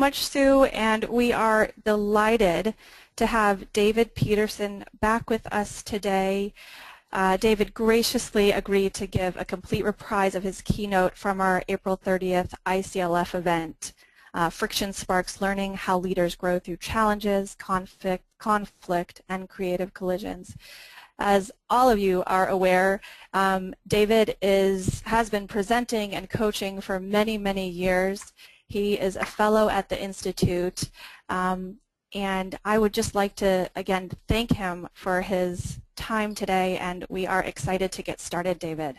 Much, Sue, and we are delighted to have David Peterson back with us today. David graciously agreed to give a complete reprise of his keynote from our April 30th ICLF event, Friction Sparks Learning, How Leaders Grow Through Challenges, Conflict, and Creative Collisions. As all of you are aware, David has been presenting and coaching for many, many years. He is a fellow at the Institute, and I would just like to, again, thank him for his time today, and we are excited to get started, David.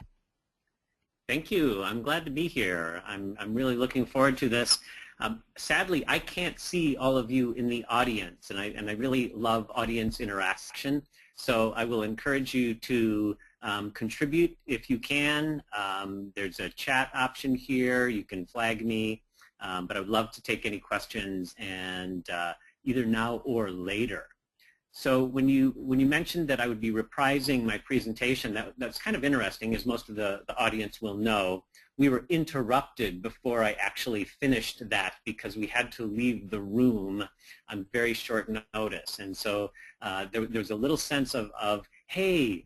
Thank you. I'm glad to be here. I'm really looking forward to this. Sadly, I can't see all of you in the audience, and I really love audience interaction, so I will encourage you to contribute if you can. There's a chat option here. You can flag me. But I would love to take any questions, and either now or later. So when you mentioned that I would be reprising my presentation, that's kind of interesting, as most of the audience will know. We were interrupted before I actually finished that because we had to leave the room on very short notice. And so there was a little sense of hey,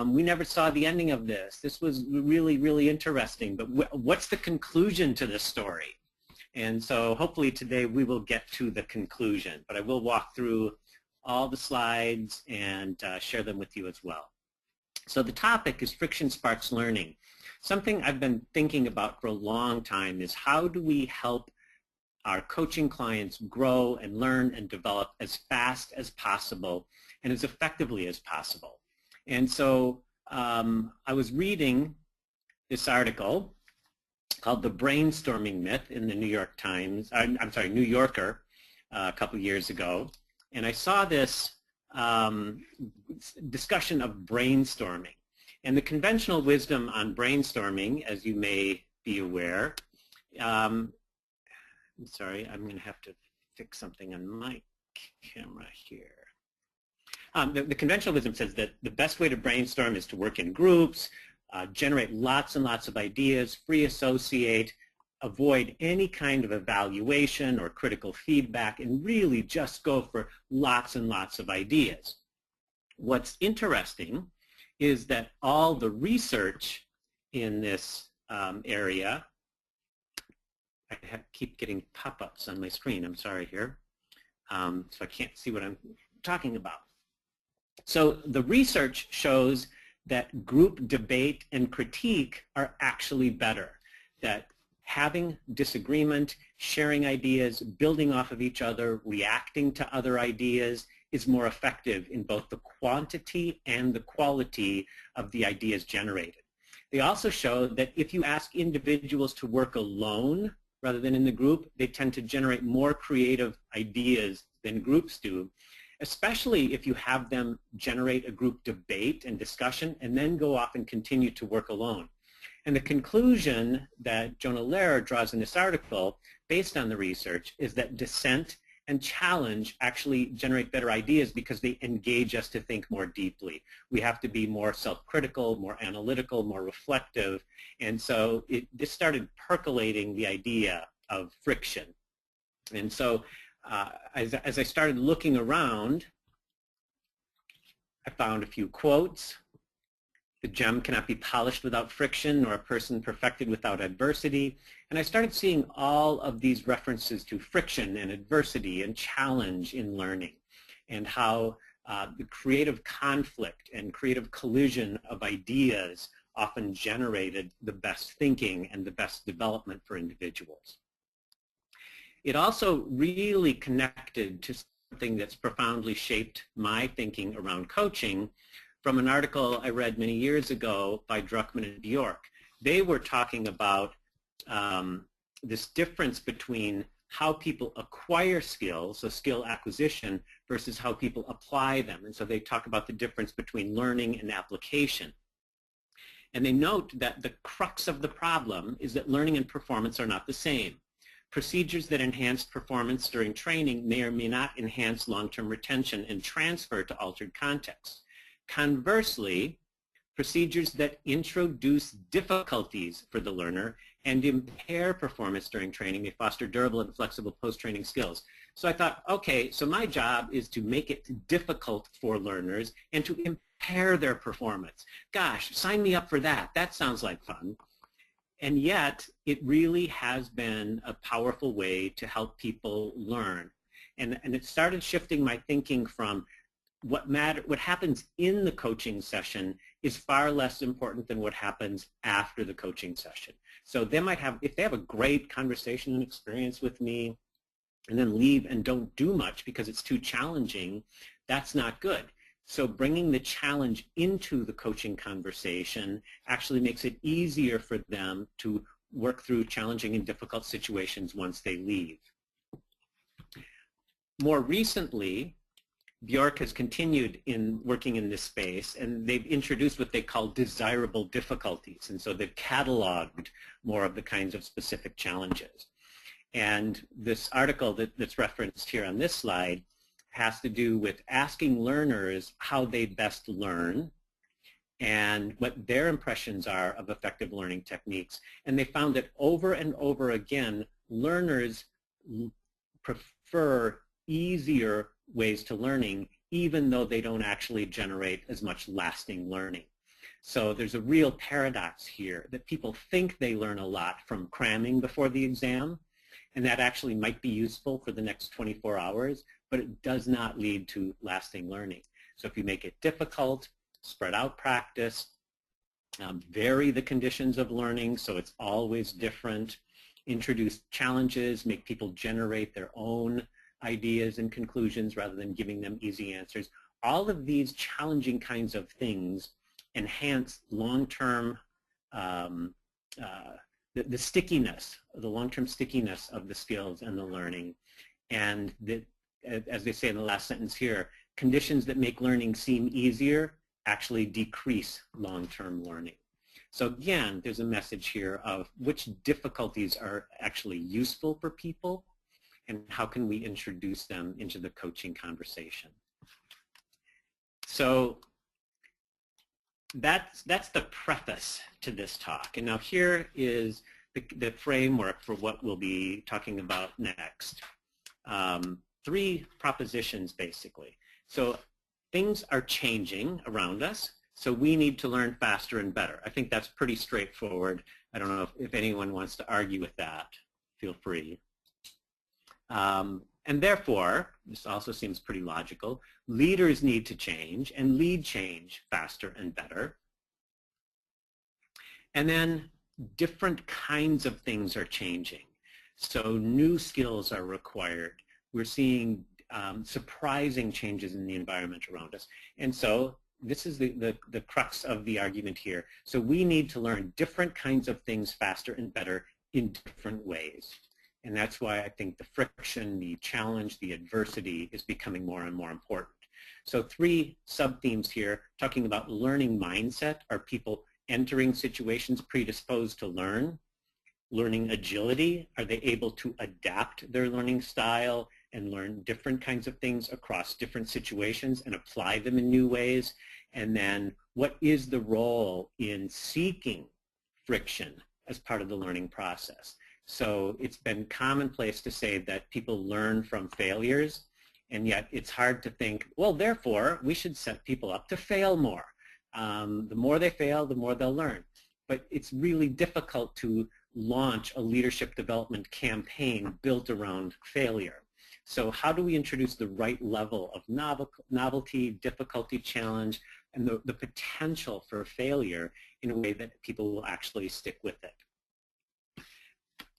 we never saw the ending of this. This was really, really interesting, but what's the conclusion to this story? And so hopefully today we will get to the conclusion, but I will walk through all the slides and share them with you as well. So the topic is Friction Sparks Learning. Something I've been thinking about for a long time is how do we help our coaching clients grow and learn and develop as fast as possible and as effectively as possible. And so I was reading this article called The Brainstorming Myth in the New York Times, I'm sorry, New Yorker, a couple years ago. And I saw this discussion of brainstorming. And the conventional wisdom on brainstorming, as you may be aware, I'm sorry, I'm going to have to fix something on my camera here. The conventional wisdom says that the best way to brainstorm is to work in groups, generate lots and lots of ideas, free associate, avoid any kind of evaluation or critical feedback, and really just go for lots and lots of ideas. What's interesting is that all the research in this area, I keep getting pop-ups on my screen, I'm sorry here, so I can't see what I'm talking about. So the research shows that group debate and critique are actually better, that having disagreement, sharing ideas, building off of each other, reacting to other ideas is more effective in both the quantity and the quality of the ideas generated. They also show that if you ask individuals to work alone rather than in the group, they tend to generate more creative ideas than groups do, especially if you have them generate a group debate and discussion and then go off and continue to work alone. And the conclusion that Jonah Lehrer draws in this article, based on the research, is that dissent and challenge actually generate better ideas because they engage us to think more deeply. We have to be more self-critical, more analytical, more reflective. And so this started percolating the idea of friction. And so as I started looking around, I found a few quotes. The gem cannot be polished without friction, nor a person perfected without adversity. And I started seeing all of these references to friction and adversity and challenge in learning, and how the creative conflict and creative collision of ideas often generated the best thinking and the best development for individuals. It also really connected to something that's profoundly shaped my thinking around coaching from an article I read many years ago by Druckmann and Bjork. They were talking about this difference between how people acquire skills, so skill acquisition, versus how people apply them. And so they talk about the difference between learning and application. And they note that the crux of the problem is that learning and performance are not the same. Procedures that enhance performance during training may or may not enhance long-term retention and transfer to altered contexts. Conversely, procedures that introduce difficulties for the learner and impair performance during training, may foster durable and flexible post-training skills. So I thought, okay, so my job is to make it difficult for learners and to impair their performance. Gosh, sign me up for that. That sounds like fun. And yet, it really has been a powerful way to help people learn. And it started shifting my thinking from what happens in the coaching session is far less important than what happens after the coaching session. So they might have, if they have a great conversation and experience with me and then leave and don't do much because it's too challenging, that's not good. So bringing the challenge into the coaching conversation actually makes it easier for them to work through challenging and difficult situations once they leave. More recently, Bjork has continued in working in this space, and they've introduced what they call desirable difficulties. And so they've cataloged more of the kinds of specific challenges. And this article that's referenced here on this slide has to do with asking learners how they best learn and what their impressions are of effective learning techniques. And they found that over and over again, learners prefer easier ways to learning, even though they don't actually generate as much lasting learning. So there's a real paradox here that people think they learn a lot from cramming before the exam, and that actually might be useful for the next 24 hours, but it does not lead to lasting learning. So if you make it difficult, spread out practice, vary the conditions of learning so it's always different, introduce challenges, make people generate their own ideas and conclusions rather than giving them easy answers. All of these challenging kinds of things enhance long-term the stickiness, the long-term stickiness of the skills and the learning. And as they say in the last sentence here, conditions that make learning seem easier actually decrease long-term learning. So again, there's a message here of which difficulties are actually useful for people and how can we introduce them into the coaching conversation. So that's the preface to this talk. And now here is the framework for what we'll be talking about next. 3 propositions, basically. So things are changing around us, so we need to learn faster and better. I think that's pretty straightforward. I don't know if anyone wants to argue with that. Feel free. And therefore, this also seems pretty logical, leaders need to change and lead change faster and better. And then different kinds of things are changing. So new skills are required. We're seeing surprising changes in the environment around us. And so this is the crux of the argument here. So we need to learn different kinds of things faster and better in different ways. And that's why I think the friction, the challenge, the adversity is becoming more and more important. So 3 sub-themes here, talking about learning mindset. Are people entering situations predisposed to learn? Learning agility. Are they able to adapt their learning style and learn different kinds of things across different situations and apply them in new ways? And then what is the role in seeking friction as part of the learning process? So it's been commonplace to say that people learn from failures, and yet it's hard to think, well, therefore, we should set people up to fail more. The more they fail, the more they'll learn. But it's really difficult to launch a leadership development campaign built around failure. So how do we introduce the right level of novelty, difficulty, challenge, and the potential for failure in a way that people will actually stick with it?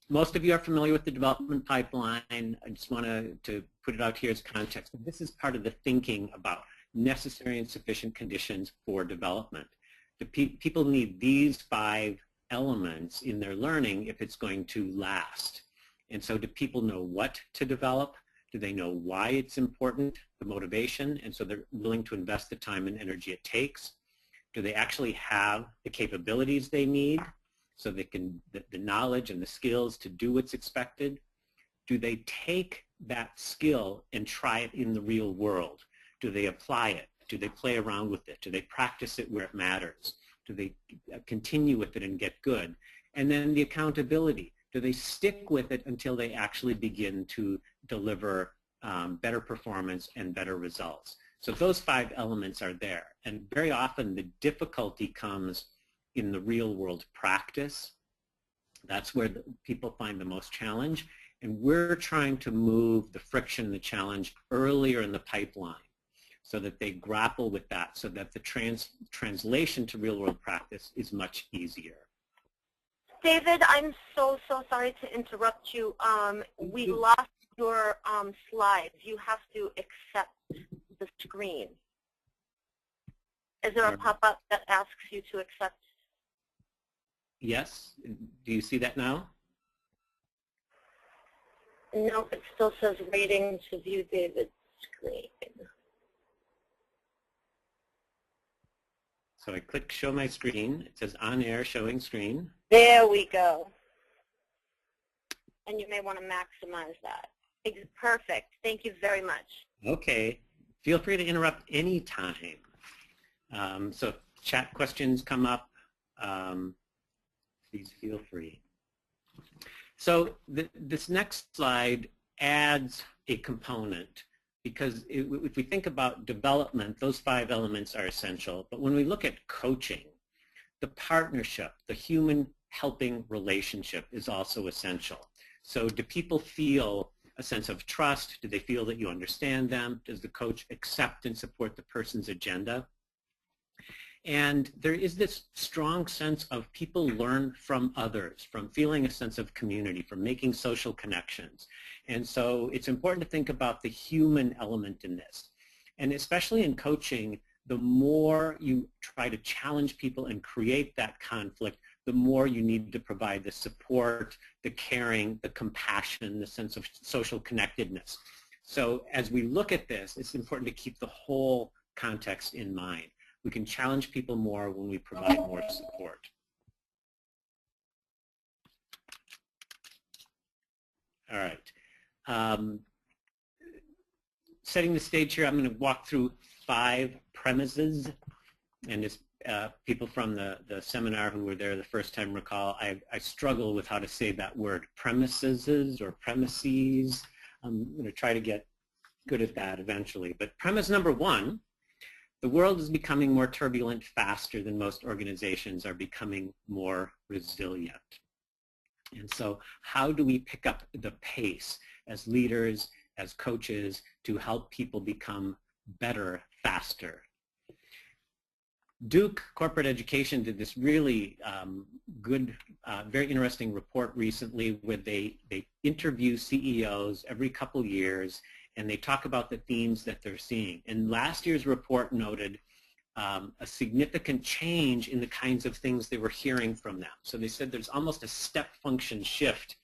Most of you are familiar with the development pipeline. I just want to put it out here as context. This is part of the thinking about necessary and sufficient conditions for development. People need these 5 elements in their learning if it's going to last. And so do people know what to develop? Do they know why it's important, the motivation, and so they're willing to invest the time and energy it takes? Do they actually have the capabilities they need so they can, the knowledge and the skills to do what's expected? Do they take that skill and try it in the real world? Do they apply it? Do they play around with it? Do they practice it where it matters? Do they continue with it and get good? And then the accountability. Do they stick with it until they actually begin to deliver better performance and better results? So those 5 elements are there. And very often the difficulty comes in the real world practice. That's where people find the most challenge. And we're trying to move the friction, the challenge earlier in the pipeline so that they grapple with that, so that the translation to real world practice is much easier. David, I'm so sorry to interrupt you. We lost your slides. You have to accept the screen. Is there a pop-up that asks you to accept? Yes. Do you see that now? No, it still says waiting to view David's screen. So I click show my screen. It says on air showing screen. There we go. And you may want to maximize that. Perfect. Thank you very much. Okay. Feel free to interrupt anytime. So if chat questions come up, please feel free. So this next slide adds a component, because if we think about development, those 5 elements are essential. But when we look at coaching, the partnership, the human helping relationship is also essential. So do people feel a sense of trust? Do they feel that you understand them? Does the coach accept and support the person's agenda? And there is this strong sense of people learn from others, from feeling a sense of community, from making social connections. And so it's important to think about the human element in this. And especially in coaching, the more you try to challenge people and create that conflict, the more you need to provide the support, the caring, the compassion, the sense of social connectedness. So as we look at this, it's important to keep the whole context in mind. We can challenge people more when we provide more support. All right. Setting the stage here, I'm going to walk through 5 premises. And as people from the seminar who were there the first time recall, I struggle with how to say that word, premises or premises. I'm going to try to get good at that eventually. But premise number 1, the world is becoming more turbulent faster than most organizations are becoming more resilient. And so how do we pick up the pace as leaders, as coaches, to help people become better, faster? Duke Corporate Education did this really good, very interesting report recently where they interview CEOs every couple years, and they talk about the themes that they're seeing. And last year's report noted a significant change in the kinds of things they were hearing from them. So they said there's almost a step function shift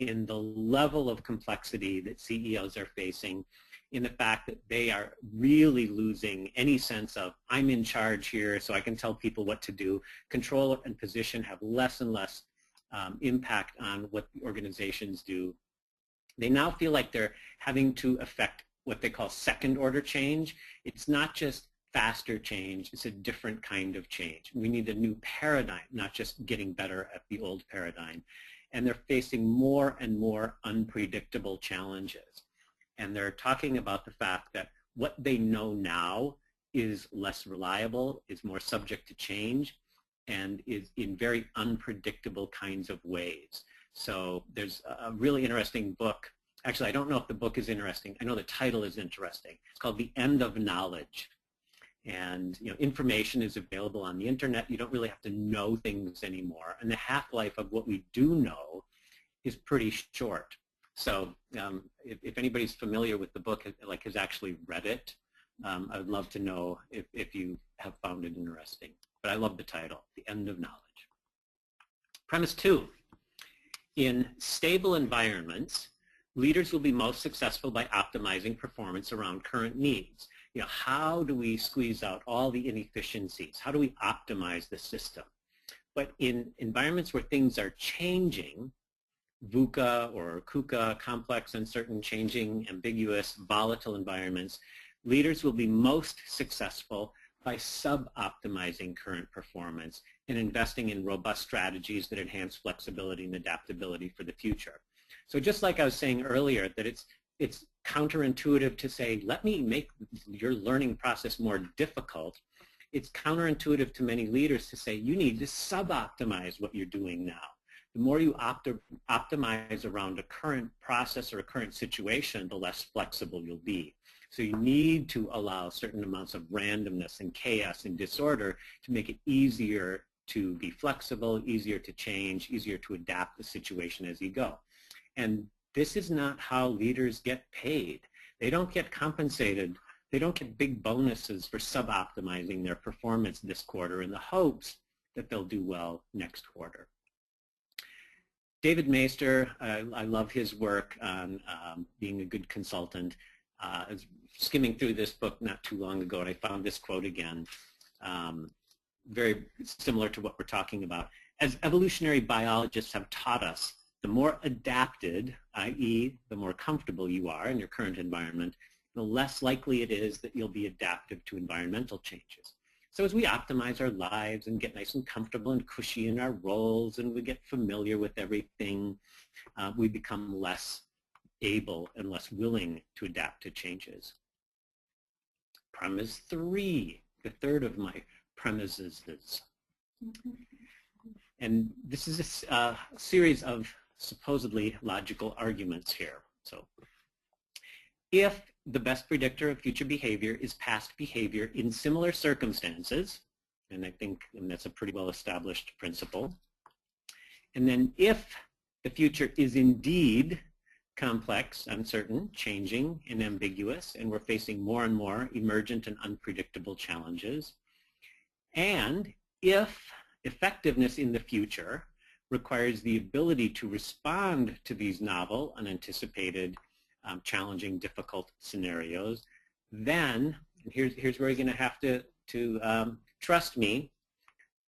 in the level of complexity that CEOs are facing, in the fact that they are really losing any sense of, I'm in charge here so I can tell people what to do. Control and position have less and less impact on what the organizations do. They now feel like they're having to affect what they call second order change. It's not just faster change, it's a different kind of change. We need a new paradigm, not just getting better at the old paradigm. And they're facing more and more unpredictable challenges. And they're talking about the fact that what they know now is less reliable, is more subject to change, and is in very unpredictable kinds of ways. So there's a really interesting book. Actually, I don't know if the book is interesting. I know the title is interesting. It's called The End of Knowledge. And information is available on the internet. You don't really have to know things anymore. And the half-life of what we do know is pretty short. So if anybody's familiar with the book, like has actually read it, I would love to know if you have found it interesting. But I love the title, The End of Knowledge. Premise 2, in stable environments, leaders will be most successful by optimizing performance around current needs. How do we squeeze out all the inefficiencies? How do we optimize the system? But in environments where things are changing, VUCA or KUKA, complex, uncertain, changing, ambiguous, volatile environments, leaders will be most successful by sub-optimizing current performance and investing in robust strategies that enhance flexibility and adaptability for the future. So just like I was saying earlier, that it's counterintuitive to say, let me make your learning process more difficult. It's counterintuitive to many leaders to say, you need to sub-optimize what you're doing now. The more you optimize around a current process or a current situation, the less flexible you'll be. So you need to allow certain amounts of randomness and chaos and disorder to make it easier to be flexible, easier to change, easier to adapt the situation as you go. And this is not how leaders get paid. They don't get compensated. They don't get big bonuses for sub-optimizing their performance this quarter in the hopes that they'll do well next quarter. David Maister, I love his work on being a good consultant. I was skimming through this book not too long ago, and I found this quote again, very similar to what we're talking about. As evolutionary biologists have taught us, the more adapted, i.e. the more comfortable you are in your current environment, the less likely it is that you'll be adaptive to environmental changes. So as we optimize our lives and get nice and comfortable and cushy in our roles and we get familiar with everything, we become less able and less willing to adapt to changes. Premise 3, the third of my premises. And this is a series of supposedly logical arguments here. So if the best predictor of future behavior is past behavior in similar circumstances, and I think that's a pretty well established principle, and then if the future is indeed complex, uncertain, changing, and ambiguous, and we're facing more and more emergent and unpredictable challenges, and if effectiveness in the future requires the ability to respond to these novel, unanticipated, challenging, difficult scenarios, then, and here's where you're going to have to trust me,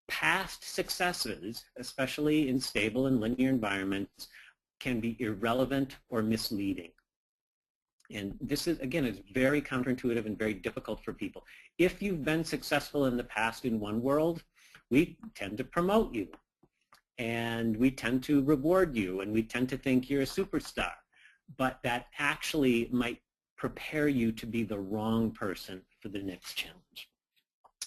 past successes, especially in stable and linear environments, can be irrelevant or misleading. And this is, again, is very counterintuitive and very difficult for people. If you've been successful in the past in one world, we tend to promote you, and we tend to reward you, and we tend to think you're a superstar. But that actually might prepare you to be the wrong person for the next challenge.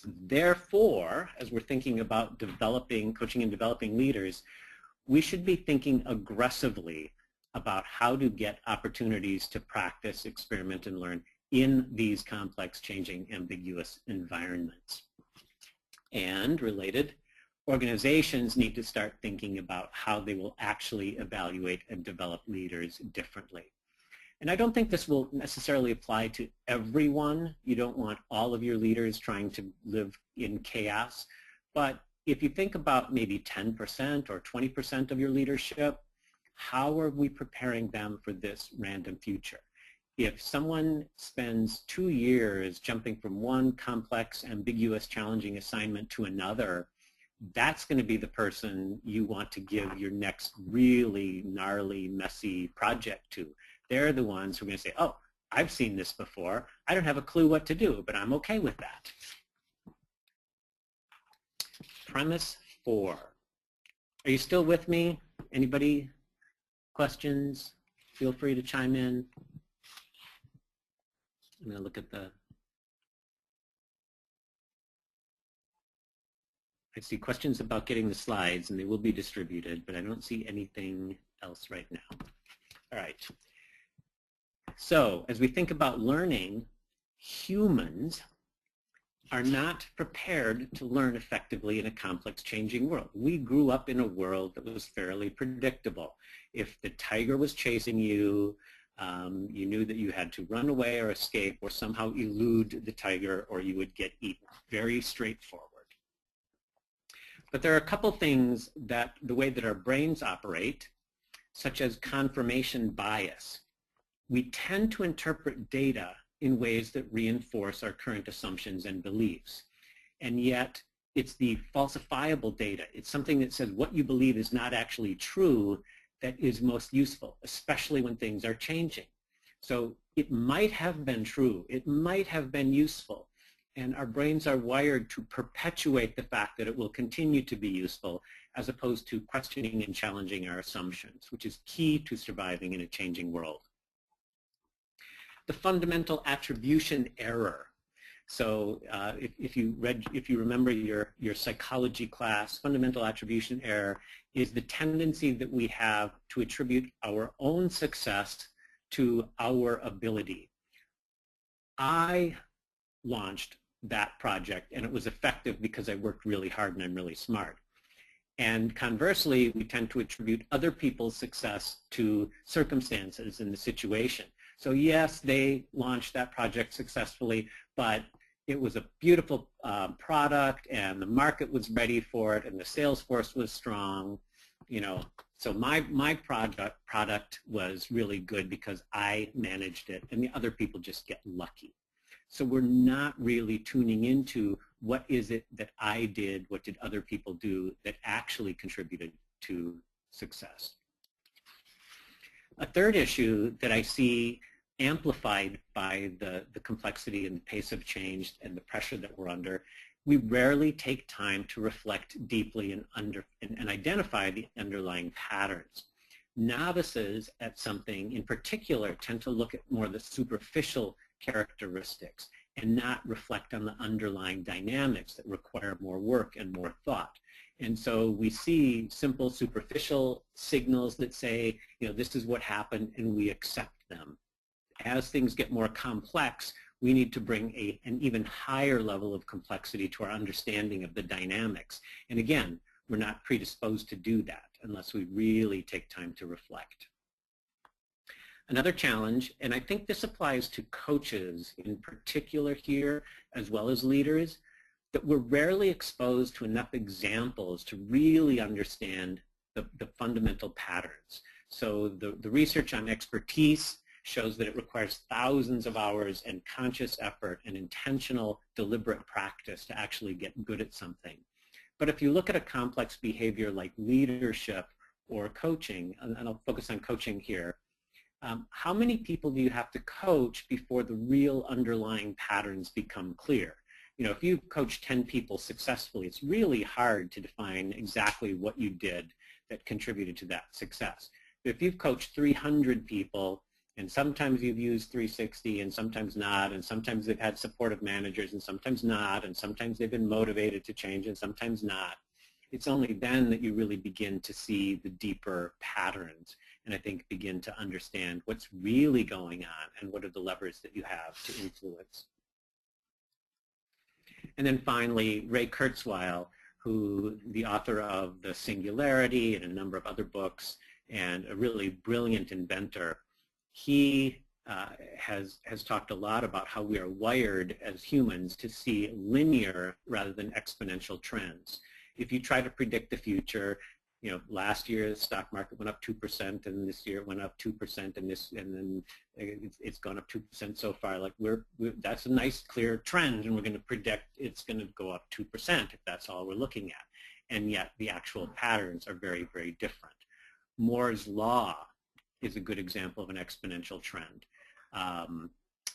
Therefore, as we're thinking about coaching and developing leaders, we should be thinking aggressively about how to get opportunities to practice, experiment, and learn in these complex, changing, ambiguous environments. And related, organizations need to start thinking about how they will actually evaluate and develop leaders differently. And I don't think this will necessarily apply to everyone. You don't want all of your leaders trying to live in chaos. But if you think about maybe 10% or 20% of your leadership, how are we preparing them for this random future? If someone spends 2 years jumping from one complex, ambiguous, challenging assignment to another, that's going to be the person you want to give your next really gnarly, messy project to. They're the ones who are going to say, oh, I've seen this before. I don't have a clue what to do, but I'm okay with that. Premise 4. Are you still with me? Anybody? Questions? Feel free to chime in. I'm going to look at I see questions about getting the slides, and they will be distributed, but I don't see anything else right now. All right. So as we think about learning, humans are not prepared to learn effectively in a complex, changing world. We grew up in a world that was fairly predictable. If the tiger was chasing you, you knew that you had to run away or escape or somehow elude the tiger, or you would get eaten. Very straightforward. But there are a couple things that the way that our brains operate, such as confirmation bias. We tend to interpret data in ways that reinforce our current assumptions and beliefs. And yet, it's the falsifiable data. It's something that says what you believe is not actually true that is most useful, especially when things are changing. So it might have been true. It might have been useful. And our brains are wired to perpetuate the fact that it will continue to be useful, as opposed to questioning and challenging our assumptions, which is key to surviving in a changing world. The fundamental attribution error. So if you remember your psychology class, fundamental attribution error is the tendency that we have to attribute our own success to our ability. I launched that project and it was effective because I worked really hard and I'm really smart. And conversely, we tend to attribute other people's success to circumstances in the situation. So yes, they launched that project successfully, but it was a beautiful product and the market was ready for it and the sales force was strong, you know. So my product was really good because I managed it and the other people just get lucky. So we're not really tuning into what is it that I did, what did other people do that actually contributed to success. A third issue that I see amplified by the complexity and the pace of change and the pressure that we're under, we rarely take time to reflect deeply and identify the underlying patterns. Novices at something in particular tend to look at more the superficial characteristics and not reflect on the underlying dynamics that require more work and more thought. And so we see simple superficial signals that say, you know, this is what happened, and we accept them. As things get more complex, we need to bring an even higher level of complexity to our understanding of the dynamics. And again, we're not predisposed to do that unless we really take time to reflect. Another challenge, and I think this applies to coaches in particular here, as well as leaders, that we're rarely exposed to enough examples to really understand the fundamental patterns. So the research on expertise shows that it requires thousands of hours and conscious effort and intentional, deliberate practice to actually get good at something. But if you look at a complex behavior like leadership or coaching, and I'll focus on coaching here, how many people do you have to coach before the real underlying patterns become clear? You know, if you coach 10 people successfully, it's really hard to define exactly what you did that contributed to that success. But if you've coached 300 people, and sometimes you've used 360 and sometimes not, and sometimes they've had supportive managers and sometimes not, and sometimes they've been motivated to change and sometimes not, it's only then that you really begin to see the deeper patterns and I think begin to understand what's really going on and what are the levers that you have to influence. And then finally, Ray Kurzweil, who the author of The Singularity and a number of other books and a really brilliant inventor, he has talked a lot about how we are wired as humans to see linear rather than exponential trends. If you try to predict the future, you know, last year the stock market went up 2%, and this year it went up 2%, and then it's gone up 2% so far. Like that's a nice clear trend, and we're going to predict it's going to go up 2% if that's all we're looking at. And yet the actual patterns are very, very different. Moore's law is a good example of an exponential trend.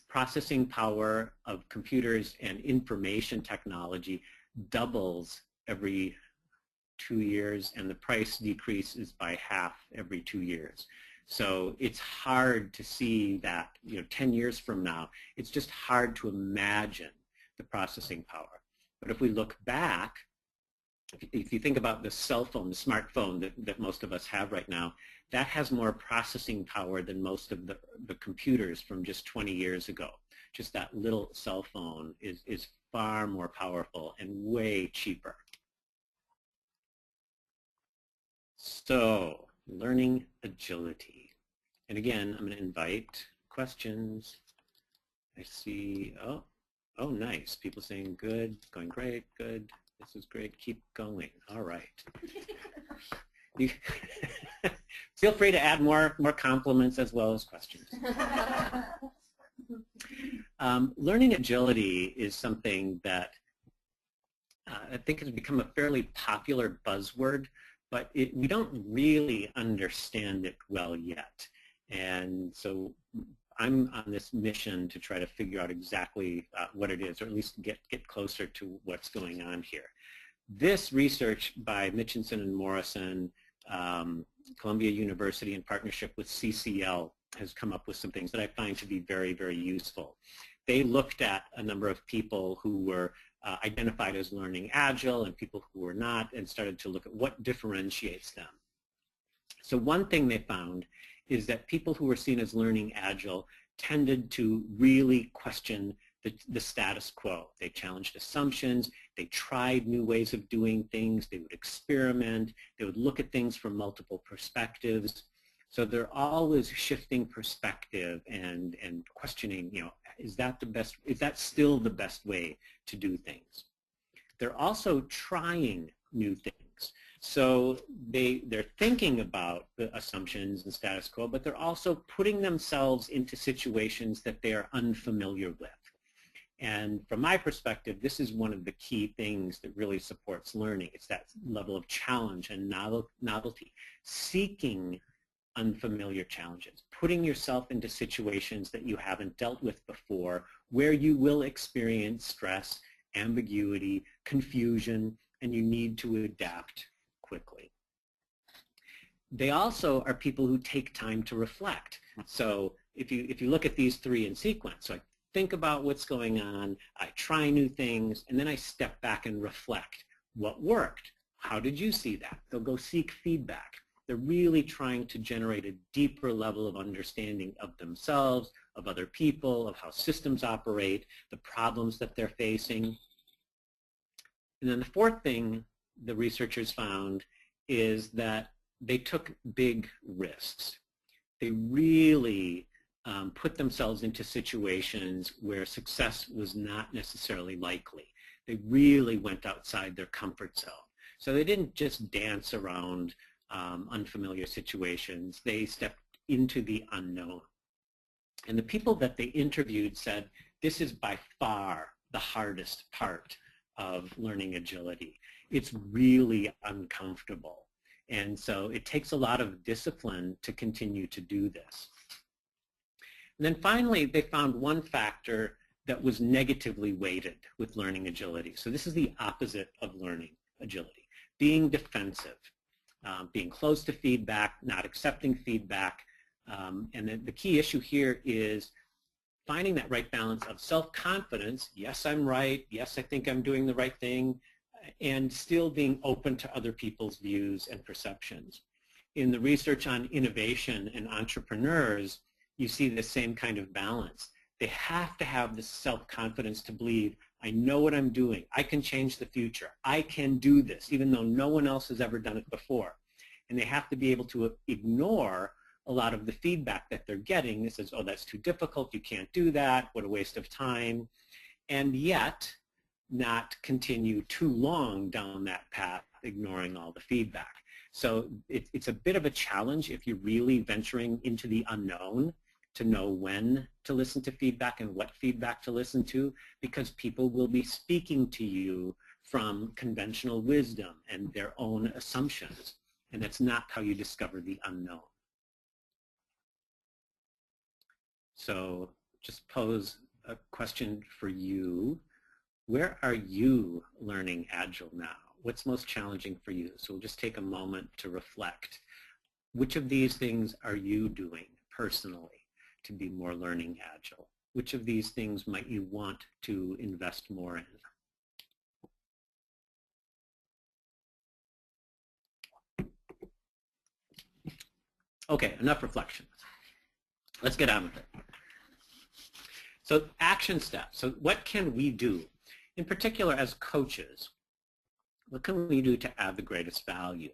Processing power of computers and information technology doubles every 2 years, and the price decreases by half every 2 years. So it's hard to see that, you know, 10 years from now, it's just hard to imagine the processing power. But if we look back, if you think about the cell phone, the smartphone that most of us have right now, that has more processing power than most of the computers from just 20 years ago. Just that little cell phone is far more powerful and way cheaper. So, learning agility. And again, I'm going to invite questions. I see, oh, nice. People saying good, going great, good. This is great. Keep going. All right. You feel free to add more compliments as well as questions. Learning agility is something that I think has become a fairly popular buzzword, but we don't really understand it well yet. And so I'm on this mission to try to figure out exactly what it is, or at least get closer to what's going on here. This research by Mitchinson and Morrison, Columbia University in partnership with CCL, has come up with some things that I find to be very, very useful. They looked at a number of people who were identified as learning agile and people who were not, and started to look at what differentiates them. So one thing they found is that people who were seen as learning agile tended to really question the status quo. They challenged assumptions, they tried new ways of doing things, they would experiment, they would look at things from multiple perspectives. So they're always shifting perspective and questioning, you know, is that still the best way to do things? They're also trying new things. So they're thinking about the assumptions and status quo, but they're also putting themselves into situations that they are unfamiliar with. And from my perspective, this is one of the key things that really supports learning. It's that level of challenge and novelty, seeking unfamiliar challenges, putting yourself into situations that you haven't dealt with before, where you will experience stress, ambiguity, confusion, and you need to adapt quickly. They also are people who take time to reflect. So if you look at these three in sequence, so I think about what's going on, I try new things, and then I step back and reflect. What worked? How did you see that? They'll go seek feedback. They're really trying to generate a deeper level of understanding of themselves, of other people, of how systems operate, the problems that they're facing. And then the fourth thing the researchers found is that they took big risks. They really put themselves into situations where success was not necessarily likely. They really went outside their comfort zone. So they didn't just dance around unfamiliar situations. They stepped into the unknown. And the people that they interviewed said, this is by far the hardest part of learning agility. It's really uncomfortable. And so it takes a lot of discipline to continue to do this. And then finally, they found one factor that was negatively weighted with learning agility. So this is the opposite of learning agility, being defensive, being closed to feedback, not accepting feedback. And then the key issue here is finding that right balance of self-confidence, yes, I'm right, yes, I think I'm doing the right thing, and still being open to other people's views and perceptions. In the research on innovation and entrepreneurs, you see the same kind of balance. They have to have the self-confidence to believe, I know what I'm doing, I can change the future, I can do this, even though no one else has ever done it before. And they have to be able to ignore a lot of the feedback that they're getting. It says, oh, that's too difficult, you can't do that, what a waste of time, and yet not continue too long down that path, ignoring all the feedback. So it's a bit of a challenge if you're really venturing into the unknown to know when to listen to feedback and what feedback to listen to, because people will be speaking to you from conventional wisdom and their own assumptions, and that's not how you discover the unknown. So just pose a question for you. Where are you learning Agile now? What's most challenging for you? So we'll just take a moment to reflect. Which of these things are you doing personally to be more learning Agile? Which of these things might you want to invest more in? Okay, enough reflection. Let's get on with it. So action steps. So what can we do? In particular, as coaches, what can we do to add the greatest value?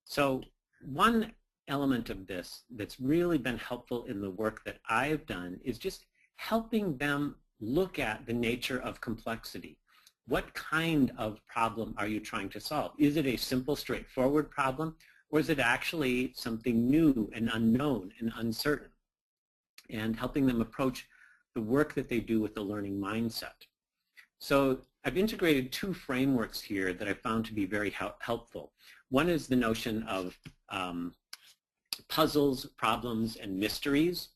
So one element of this that's really been helpful in the work that I've done is just helping them look at the nature of complexity. What kind of problem are you trying to solve? Is it a simple, straightforward problem, or is it actually something new and unknown and uncertain? And helping them approach the work that they do with the learning mindset. So I've integrated two frameworks here that I found to be very helpful. One is the notion of puzzles, problems, and mysteries.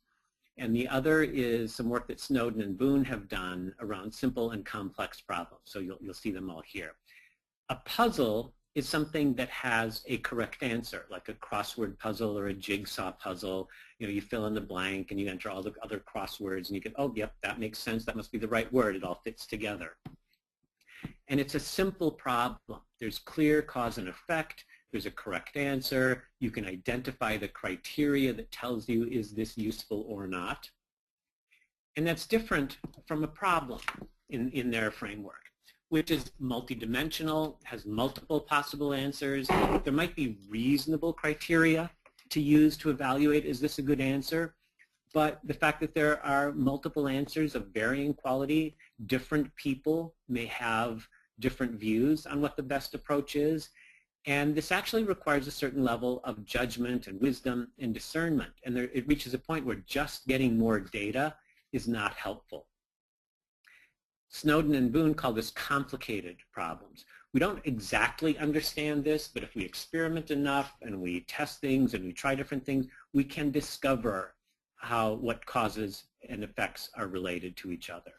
And the other is some work that Snowden and Boone have done around simple and complex problems. So you'll see them all here. A puzzle is something that has a correct answer, like a crossword puzzle or a jigsaw puzzle. You fill in the blank and you enter all the other crosswords and you get, oh, yep, that makes sense. That must be the right word. It all fits together. And it's a simple problem. There's clear cause and effect. There's a correct answer. You can identify the criteria that tells you, is this useful or not? And that's different from a problem in their framework, which is multidimensional, has multiple possible answers. There might be reasonable criteria to use to evaluate, is this a good answer? But the fact that there are multiple answers of varying quality, different people may have different views on what the best approach is. And this actually requires a certain level of judgment and wisdom and discernment. And it reaches a point where just getting more data is not helpful. Snowden and Boone call this complicated problems. We don't exactly understand this, but if we experiment enough and we test things and we try different things, we can discover what causes and effects are related to each other.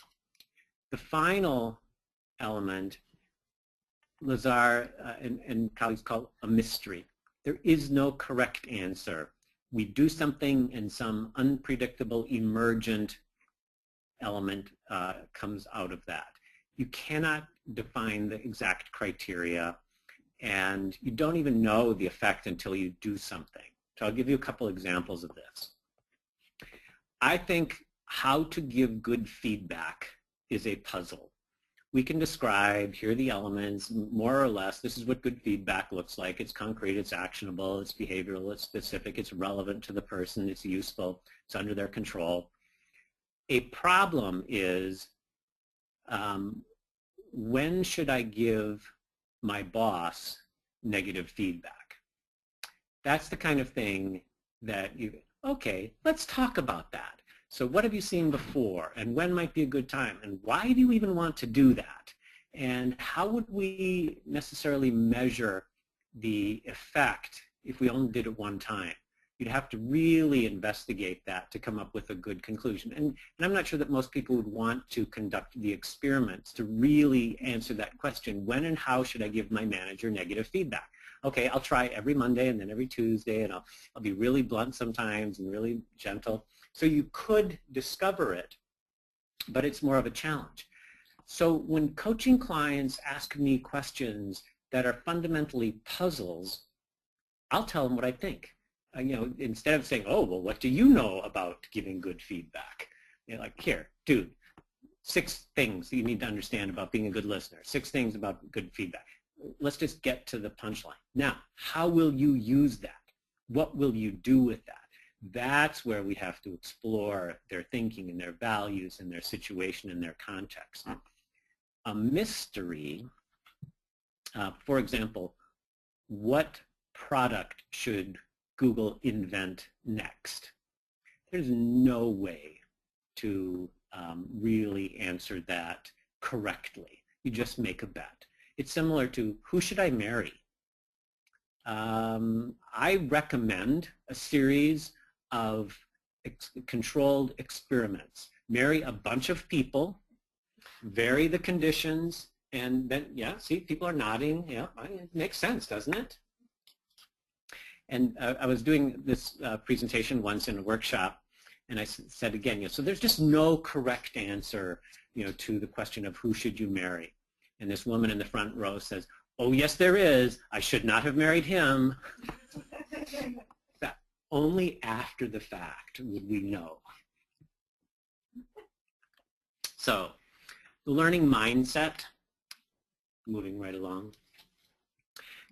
The final element, Lazar and colleagues call a mystery. There is no correct answer. We do something and some unpredictable emergent element comes out of that. You cannot define the exact criteria, and you don't even know the effect until you do something. So I'll give you a couple examples of this. I think how to give good feedback is a puzzle. We can describe, here are the elements, more or less, this is what good feedback looks like. It's concrete, it's actionable, it's behavioral, it's specific, it's relevant to the person, it's useful, it's under their control. A problem is, when should I give my boss negative feedback? That's the kind of thing that okay, let's talk about that. So what have you seen before, and when might be a good time, and why do you even want to do that? And how would we necessarily measure the effect if we only did it one time? You'd have to really investigate that to come up with a good conclusion. And I'm not sure that most people would want to conduct the experiments to really answer that question, when and how should I give my manager negative feedback? Okay, I'll try every Monday and then every Tuesday, and I'll be really blunt sometimes and really gentle. So you could discover it, but it's more of a challenge. So when coaching clients ask me questions that are fundamentally puzzles, I'll tell them what I think. Instead of saying, oh, well, what do you know about giving good feedback? Like, here, dude, 6 things you need to understand about being a good listener, 6 things about good feedback. Let's just get to the punchline. Now, how will you use that? What will you do with that? That's where we have to explore their thinking and their values and their situation and their context. A mystery, for example, what product should Google invent next? There's no way to really answer that correctly. You just make a bet. It's similar to, who should I marry? I recommend a series of controlled experiments. Marry a bunch of people, vary the conditions, and then, yeah, see, people are nodding. Yeah, it makes sense, doesn't it? And I was doing this presentation once in a workshop, and I said again, so there's just no correct answer, to the question of who should you marry. And this woman in the front row says, oh, yes, there is. I should not have married him. Only after the fact would we know. So the learning mindset, moving right along.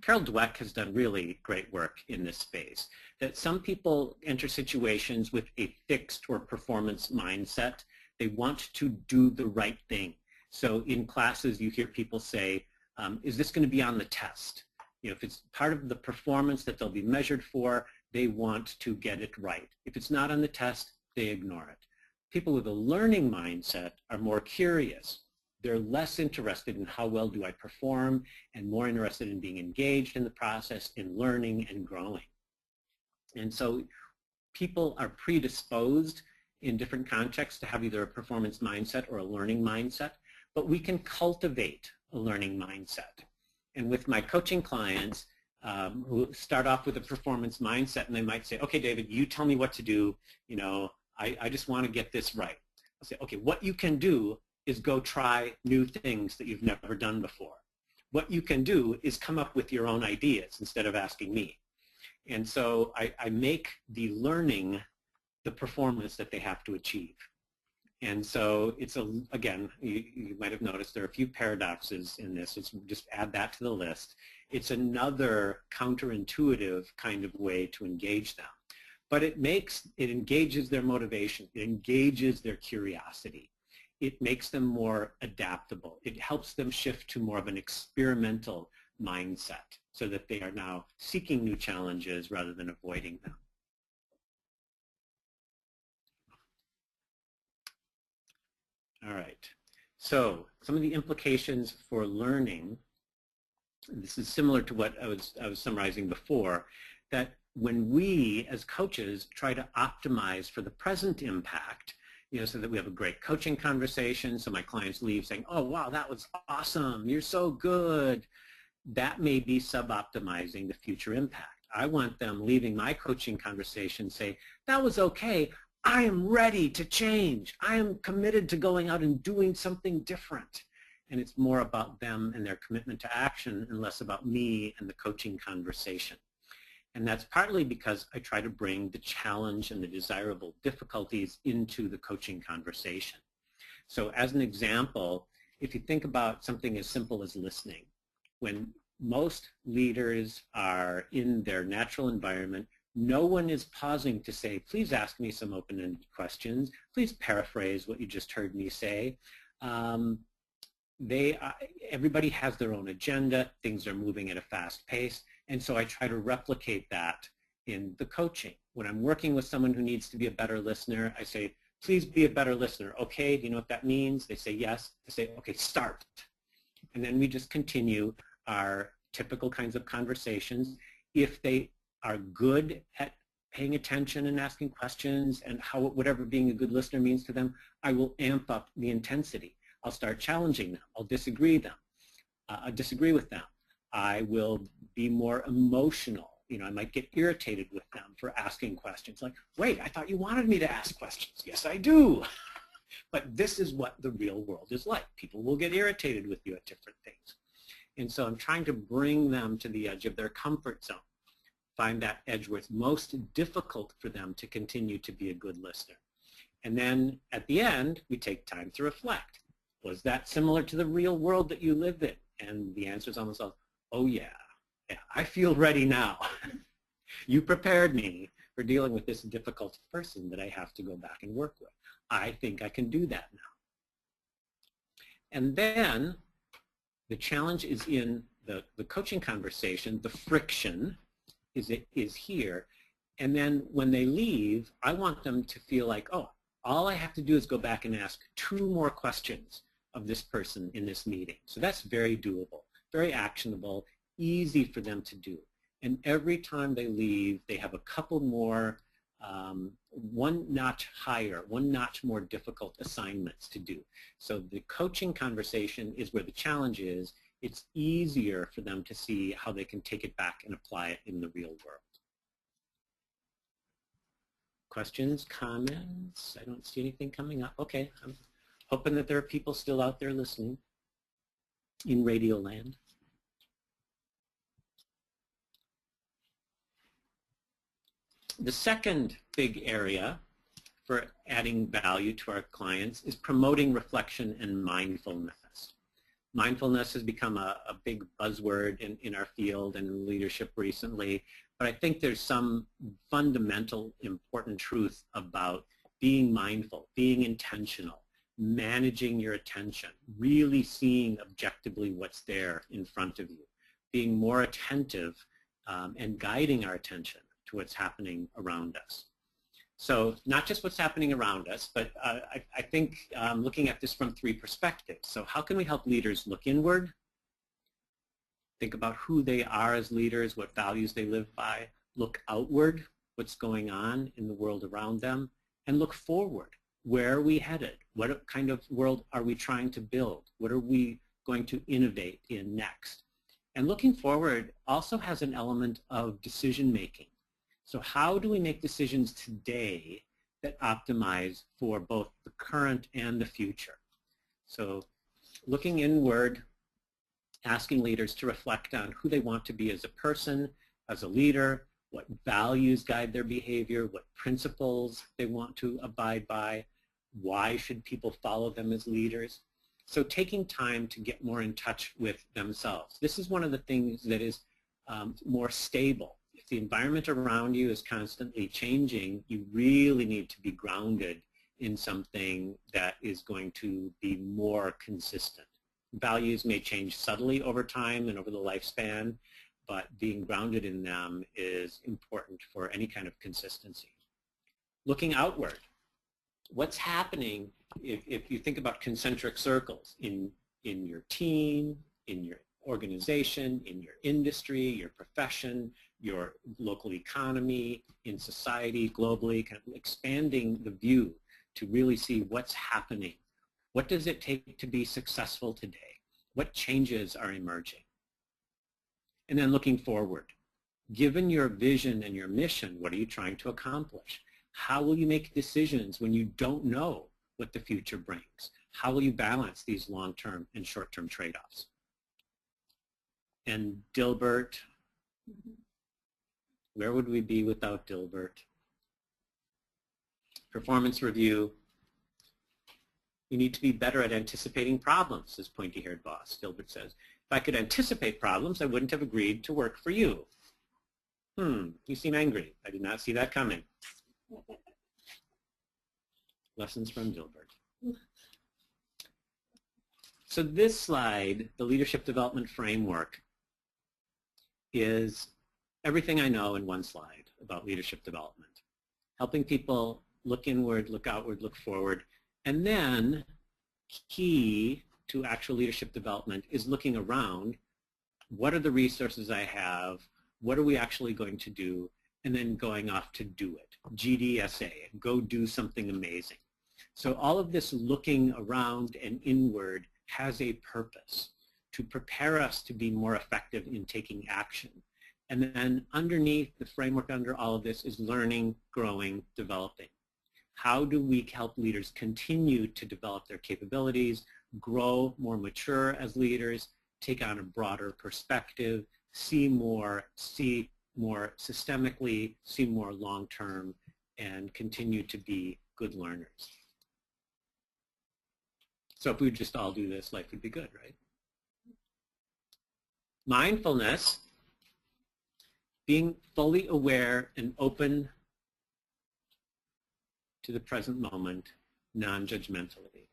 Carol Dweck has done really great work in this space, that some people enter situations with a fixed or performance mindset. They want to do the right thing. So in classes, you hear people say, is this going to be on the test? If it's part of the performance that they'll be measured for, they want to get it right. If it's not on the test, they ignore it. People with a learning mindset are more curious. They're less interested in how well do I perform and more interested in being engaged in the process, in learning and growing. And so people are predisposed in different contexts to have either a performance mindset or a learning mindset, but we can cultivate a learning mindset. And with my coaching clients who start off with a performance mindset, and they might say, okay, David, you tell me what to do. You know, I just want to get this right. I'll say, okay, what you can do is go try new things that you've never done before. What you can do is come up with your own ideas instead of asking me. And so I make the learning the performance that they have to achieve. And so it's, again, you might have noticed there are a few paradoxes in this. Let's just add that to the list. It's another counterintuitive kind of way to engage them. But it engages their motivation. It engages their curiosity. It makes them more adaptable. It helps them shift to more of an experimental mindset so that they are now seeking new challenges rather than avoiding them. All right, so some of the implications for learning, this is similar to what I was summarizing before, that when we as coaches try to optimize for the present impact, you know, so that we have a great coaching conversation, so my clients leave saying, oh, wow, that was awesome, you're so good, that may be sub-optimizing the future impact. I want them leaving my coaching conversation say, that was okay, I am ready to change. I am committed to going out and doing something different. And it's more about them and their commitment to action and less about me and the coaching conversation. And that's partly because I try to bring the challenge and the desirable difficulties into the coaching conversation. So as an example, if you think about something as simple as listening, when most leaders are in their natural environment, no one is pausing to say, please ask me some open-ended questions. Please paraphrase what you just heard me say. Everybody has their own agenda. Things are moving at a fast pace. And so I try to replicate that in the coaching. When I'm working with someone who needs to be a better listener, I say, please be a better listener. Okay, do you know what that means? They say yes. I say, okay, start. And then we just continue our typical kinds of conversations. If they are good at paying attention and asking questions and whatever being a good listener means to them, I will amp up the intensity. I'll start challenging them. I'll disagree with them. I will be more emotional. You know, I might get irritated with them for asking questions like, wait, I thought you wanted me to ask questions. Yes, I do. But this is what the real world is like. People will get irritated with you at different things. And so I'm trying to bring them to the edge of their comfort zone. Find that edge where it's most difficult for them to continue to be a good listener. And then at the end, we take time to reflect. Was that similar to the real world that you live in? And the answer is almost all, oh yeah, I feel ready now. You prepared me for dealing with this difficult person that I have to go back and work with. I think I can do that now. And then the challenge is in the coaching conversation, the friction is here. And then when they leave, I want them to feel like, oh, all I have to do is go back and ask 2 more questions of this person in this meeting. So that's very doable, very actionable, easy for them to do. And every time they leave, they have a couple more, one notch higher, one notch more difficult assignments to do. So the coaching conversation is where the challenge is. It's easier for them to see how they can take it back and apply it in the real world. Questions, comments? I don't see anything coming up. Okay, I'm hoping that there are people still out there listening in Radio Land. The second big area for adding value to our clients is promoting reflection and mindfulness. Mindfulness has become a big buzzword in our field and in leadership recently, but I think there's some fundamental important truth about being mindful, being intentional, managing your attention, really seeing objectively what's there in front of you, being more attentive and guiding our attention to what's happening around us. So not just what's happening around us, but I think looking at this from 3 perspectives. So how can we help leaders look inward, think about who they are as leaders, what values they live by, look outward, what's going on in the world around them, and look forward. Where are we headed? What kind of world are we trying to build? What are we going to innovate in next? And looking forward also has an element of decision making. So how do we make decisions today that optimize for both the current and the future? So looking inward, asking leaders to reflect on who they want to be as a person, as a leader, what values guide their behavior, what principles they want to abide by, why should people follow them as leaders. So taking time to get more in touch with themselves. This is one of the things that is more stable. If the environment around you is constantly changing, you really need to be grounded in something that is going to be more consistent. Values may change subtly over time and over the lifespan, but being grounded in them is important for any kind of consistency. Looking outward, what's happening if you think about concentric circles in your team, in your organization, in your industry, your profession, your local economy, in society, globally, kind of expanding the view to really see what's happening. What does it take to be successful today? What changes are emerging? And then looking forward. Given your vision and your mission, what are you trying to accomplish? How will you make decisions when you don't know what the future brings? How will you balance these long-term and short-term trade-offs? And Dilbert, where would we be without Dilbert? Performance review. You need to be better at anticipating problems, says pointy-haired boss. Dilbert says, if I could anticipate problems, I wouldn't have agreed to work for you. You seem angry. I did not see that coming. Lessons from Dilbert. So this slide, the Leadership Development Framework, is everything I know in one slide about leadership development. Helping people look inward, look outward, look forward, and then key to actual leadership development is looking around. What are the resources I have? What are we actually going to do? And then going off to do it. GDSA, go do something amazing. So all of this looking around and inward has a purpose to prepare us to be more effective in taking action. And then underneath the framework under all of this is learning, growing, developing. How do we help leaders continue to develop their capabilities, grow more mature as leaders, take on a broader perspective, see more systemically, see more long-term, and continue to be good learners? So if we would just all do this, life would be good, right? Mindfulness, being fully aware and open to the present moment, non-judgmentally.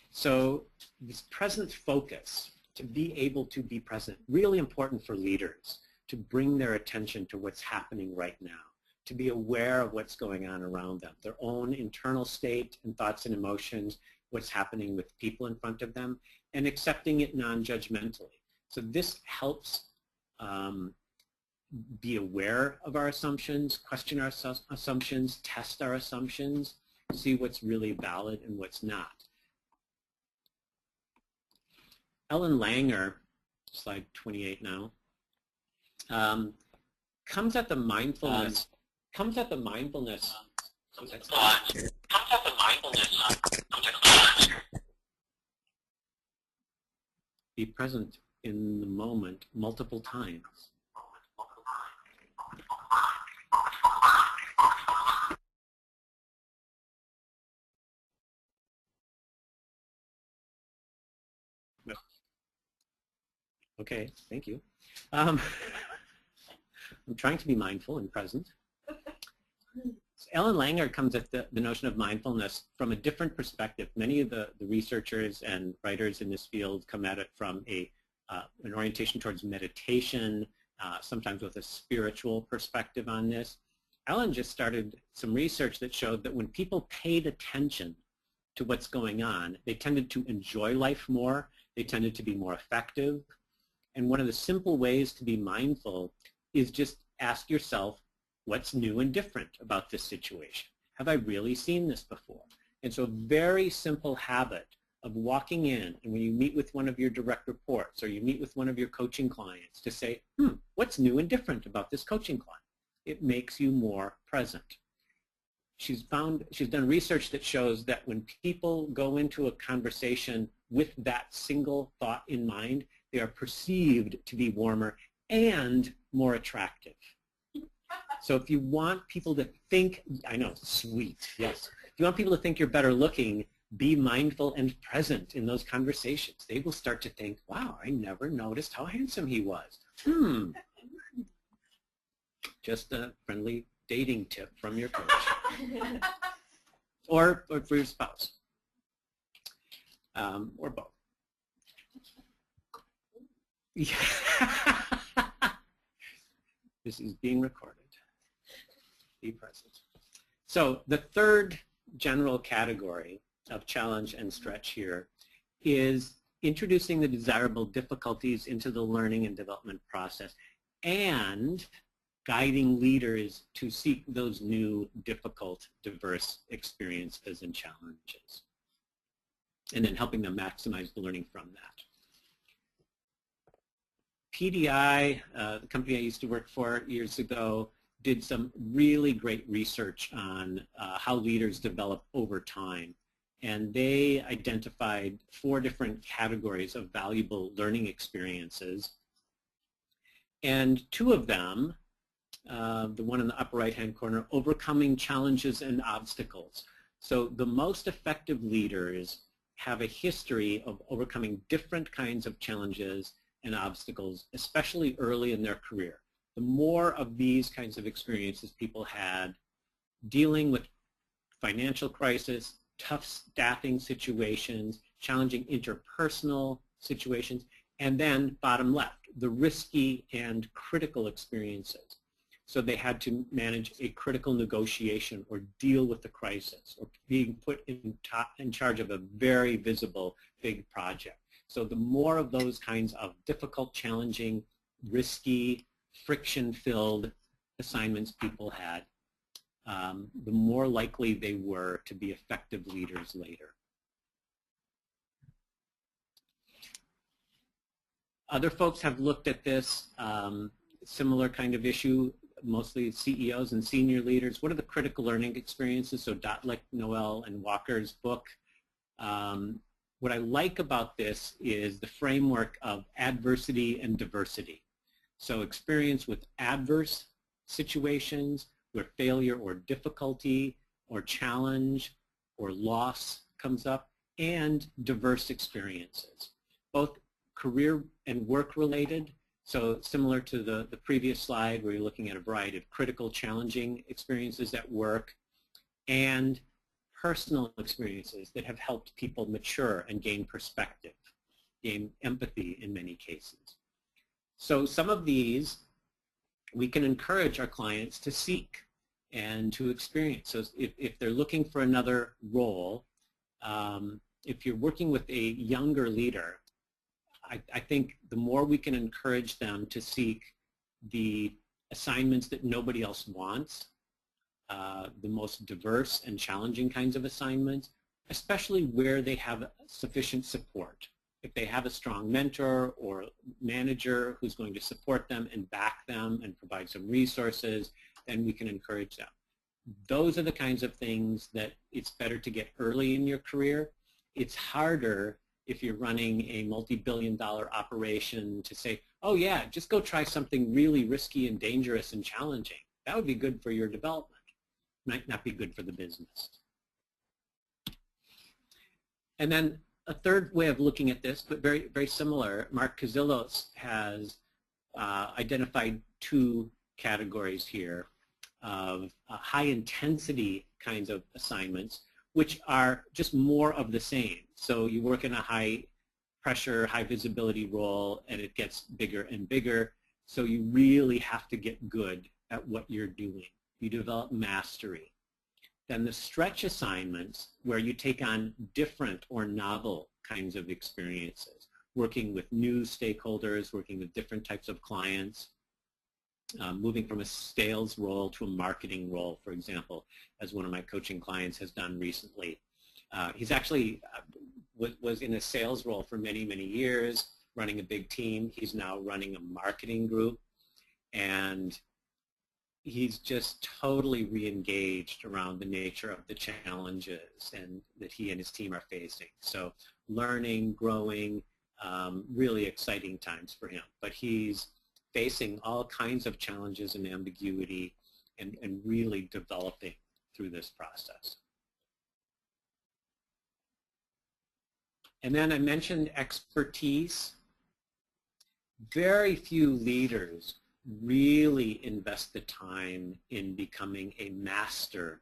So this present focus, to be able to be present, really important for leaders to bring their attention to what's happening right now, to be aware of what's going on around them, their own internal state and thoughts and emotions, what's happening with people in front of them, and accepting it non-judgmentally. So this helps be aware of our assumptions, question our assumptions, test our assumptions, see what's really valid and what's not. Ellen Langer, slide 28 now, comes at the mindfulness. Be present in the moment multiple times. Okay, thank you. I'm trying to be mindful and present. So Ellen Langer comes at the notion of mindfulness from a different perspective. Many of the researchers and writers in this field come at it from an orientation towards meditation, sometimes with a spiritual perspective on this. Ellen just started some research that showed that when people paid attention to what's going on, they tended to enjoy life more, they tended to be more effective. And one of the simple ways to be mindful is just ask yourself, what's new and different about this situation? Have I really seen this before? And so a very simple habit of walking in, and when you meet with one of your direct reports or you meet with one of your coaching clients, to say, what's new and different about this coaching client? It makes you more present. She's done research that shows that when people go into a conversation with that single thought in mind, they are perceived to be warmer and more attractive. So if you want people to think, I know, sweet, yes. If you want people to think you're better looking, be mindful and present in those conversations. They will start to think, wow, I never noticed how handsome he was. Just a friendly dating tip from your coach. or for your spouse. Or both. Yeah. This is being recorded. Be present. So the third general category of challenge and stretch here is introducing the desirable difficulties into the learning and development process and guiding leaders to seek those new, difficult, diverse experiences and challenges, and then helping them maximize the learning from that. PDI, the company I used to work for years ago, did some really great research on how leaders develop over time. And they identified 4 different categories of valuable learning experiences. And 2 of them, the one in the upper right-hand corner, overcoming challenges and obstacles. So the most effective leaders have a history of overcoming different kinds of challenges and obstacles, especially early in their career. The more of these kinds of experiences people had, dealing with financial crisis, tough staffing situations, challenging interpersonal situations, and then bottom left, the risky and critical experiences. So they had to manage a critical negotiation or deal with the crisis or being put in charge of a very visible big project. So the more of those kinds of difficult, challenging, risky, friction-filled assignments people had, the more likely they were to be effective leaders later. Other folks have looked at this similar kind of issue, mostly CEOs and senior leaders. What are the critical learning experiences? So Dotlick, Noel, and Walker's book. What I like about this is the framework of adversity and diversity. So experience with adverse situations where failure or difficulty or challenge or loss comes up, and diverse experiences, both career and work related. So similar to the previous slide where you're looking at a variety of critical, challenging experiences at work, and personal experiences that have helped people mature and gain perspective, gain empathy in many cases. So some of these we can encourage our clients to seek and to experience. So if they're looking for another role, if you're working with a younger leader, I think the more we can encourage them to seek the assignments that nobody else wants, the most diverse and challenging kinds of assignments, especially where they have sufficient support. If they have a strong mentor or manager who's going to support them and back them and provide some resources, then we can encourage them. Those are the kinds of things that it's better to get early in your career. It's harder if you're running a multi-billion-dollar operation to say, oh yeah, just go try something really risky and dangerous and challenging. That would be good for your development. Might not be good for the business. And then a third way of looking at this, but very, very similar, Mark Kazillos has identified 2 categories here of high-intensity kinds of assignments, which are just more of the same. So you work in a high-pressure, high-visibility role, and it gets bigger and bigger. So you really have to get good at what you're doing. You develop mastery. Then the stretch assignments, where you take on different or novel kinds of experiences, working with new stakeholders, working with different types of clients. moving from a sales role to a marketing role, for example, as one of my coaching clients has done recently. He's actually was in a sales role for many, many years, running a big team. He's now running a marketing group, and he's just totally re-engaged around the nature of the challenges and that he and his team are facing. So learning, growing, really exciting times for him. But he's facing all kinds of challenges and ambiguity and really developing through this process. And then I mentioned expertise. Very few leaders really invest the time in becoming a master,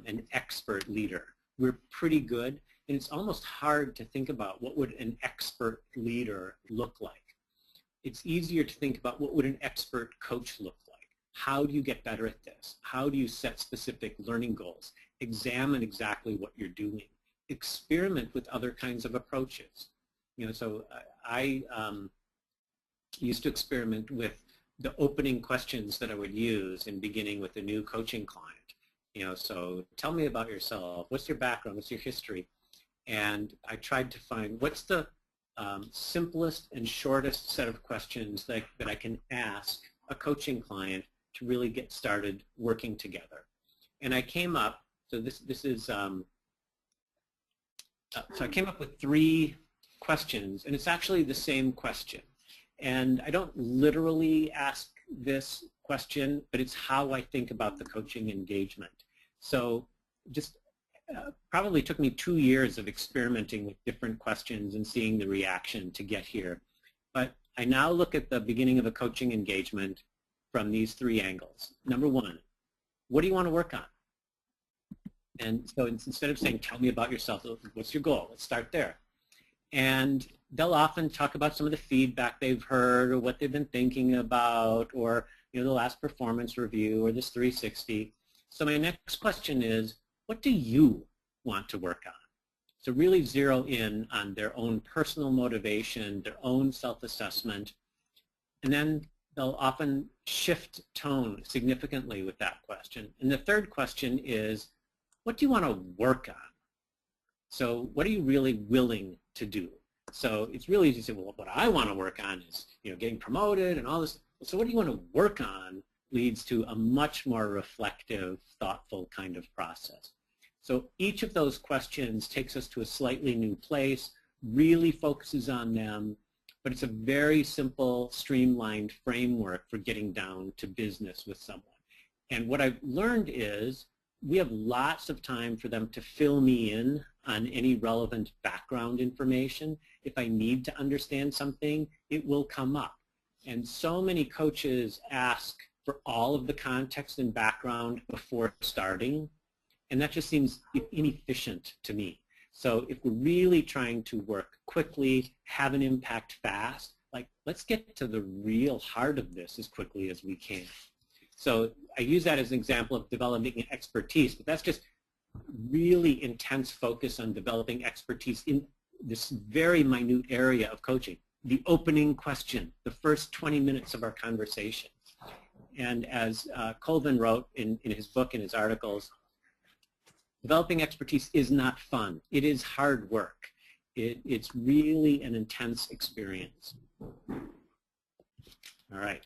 an expert leader. We're pretty good, and it's almost hard to think about what would an expert leader look like. It's easier to think about what would an expert coach look like. How do you get better at this? How do you set specific learning goals? Examine exactly what you're doing. Experiment with other kinds of approaches. You know, so I used to experiment with the opening questions that I would use in beginning with a new coaching client. You know, so tell me about yourself. What's your background? What's your history? And I tried to find what's the simplest and shortest set of questions that I can ask a coaching client to really get started working together. And I came up, so this is, so I came up with 3 questions, and it's actually the same question. And I don't literally ask this question, but it's how I think about the coaching engagement. So just probably took me 2 years of experimenting with different questions and seeing the reaction to get here. But I now look at the beginning of a coaching engagement from these 3 angles. Number 1, what do you want to work on? And so instead of saying, tell me about yourself, what's your goal? Let's start there. And they'll often talk about some of the feedback they've heard or what they've been thinking about, or the last performance review or this 360. So my next question is, what do you want to work on? So really zero in on their own personal motivation, their own self-assessment, and then they'll often shift tone significantly with that question. And the third question is, what do you want to work on? So what are you really willing to do? So it's really easy to say, well, what I want to work on is getting promoted and all this. So what do you want to work on leads to a much more reflective, thoughtful kind of process. So each of those questions takes us to a slightly new place, really focuses on them, but it's a very simple, streamlined framework for getting down to business with someone. And what I've learned is we have lots of time for them to fill me in on any relevant background information. If I need to understand something, it will come up. And so many coaches ask for all of the context and background before starting, and that just seems inefficient to me. So if we're really trying to work quickly, have an impact fast, let's get to the real heart of this as quickly as we can. So I use that as an example of developing expertise, but that's just really intense focus on developing expertise in this very minute area of coaching. The opening question, the first 20 minutes of our conversation. And as Colvin wrote in his book and his articles, developing expertise is not fun. It is hard work. It's really an intense experience. All right.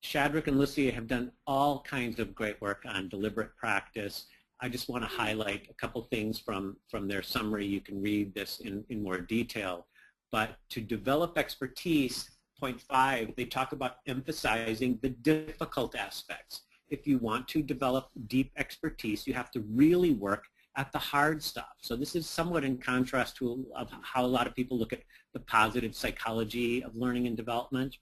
Shadrick and Lucia have done all kinds of great work on deliberate practice. I just want to highlight a couple things from their summary. You can read this in more detail. But to develop expertise, point 5, they talk about emphasizing the difficult aspects. If you want to develop deep expertise, you have to really work at the hard stuff. So this is somewhat in contrast to how a lot of people look at the positive psychology of learning and development,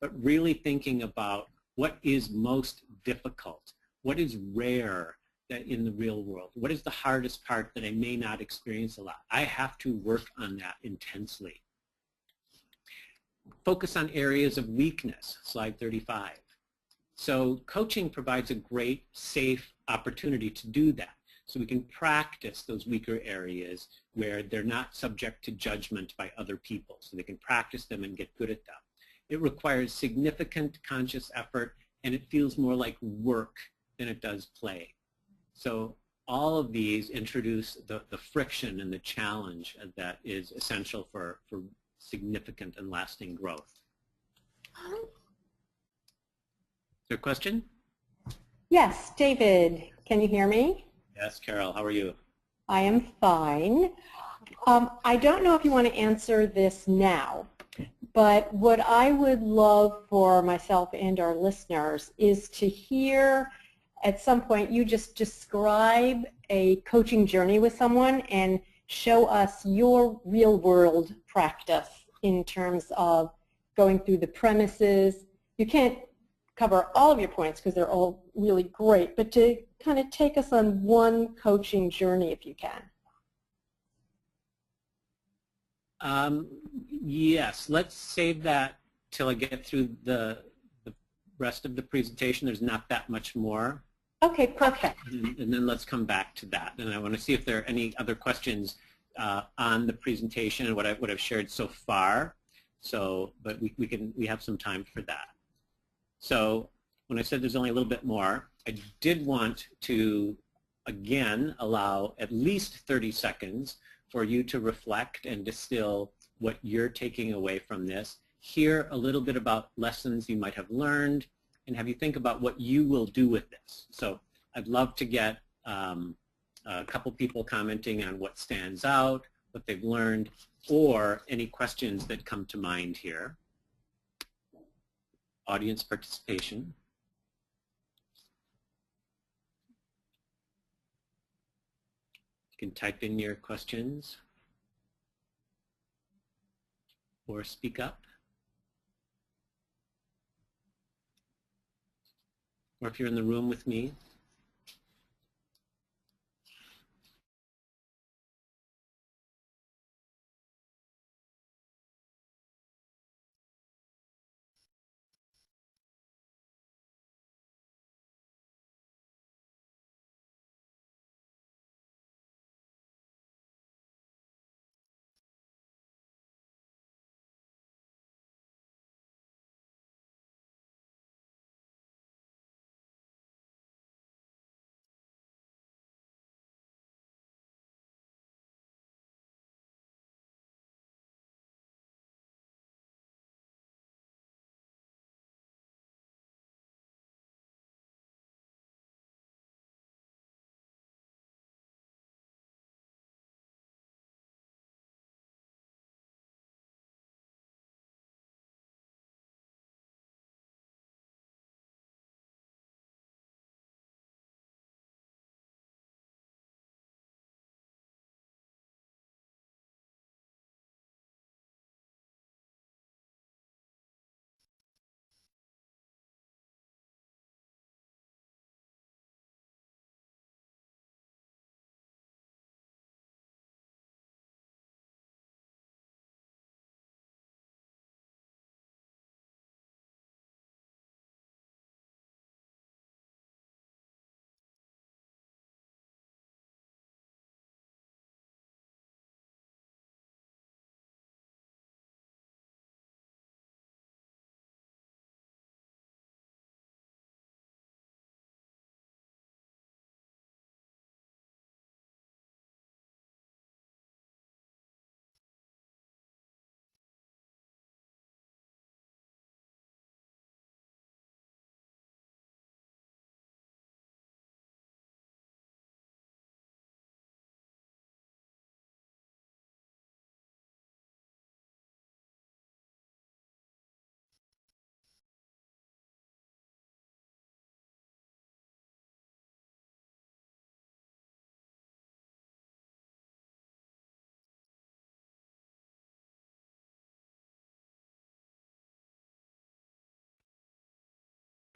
but really thinking about what is most difficult, what is rare in the real world, what is the hardest part that I may not experience a lot. I have to work on that intensely. Focus on areas of weakness, slide 35. So coaching provides a great, safe opportunity to do that. So we can practice those weaker areas where they're not subject to judgment by other people. So they can practice them and get good at them. it requires significant conscious effort, and it feels more like work than it does play. So all of these introduce the friction and the challenge that is essential for significant and lasting growth. Is there a question? Yes, David, can you hear me? Yes, Carol, how are you? I am fine. I don't know if you want to answer this now, but what I would love for myself and our listeners is to hear at some point you just describe a coaching journey with someone and show us your real-world practice in terms of going through the premises. You can't cover all of your points because they're all really great, but to kind of take us on one coaching journey if you can. Yes, let's save that till I get through the rest of the presentation. There's not that much more. Okay, perfect. And then let's come back to that. And I want to see if there are any other questions on the presentation and what I've shared so far. So, but we have some time for that. So when I said there's only a little bit more, I did want to again allow at least 30 seconds for you to reflect and distill what you're taking away from this. Hear a little bit about lessons you might have learned, and have you think about what you will do with this. So I'd love to get a couple people commenting on what stands out, what they've learned, or any questions that come to mind here. Audience participation. You can type in your questions or speak up. Or if you're in the room with me,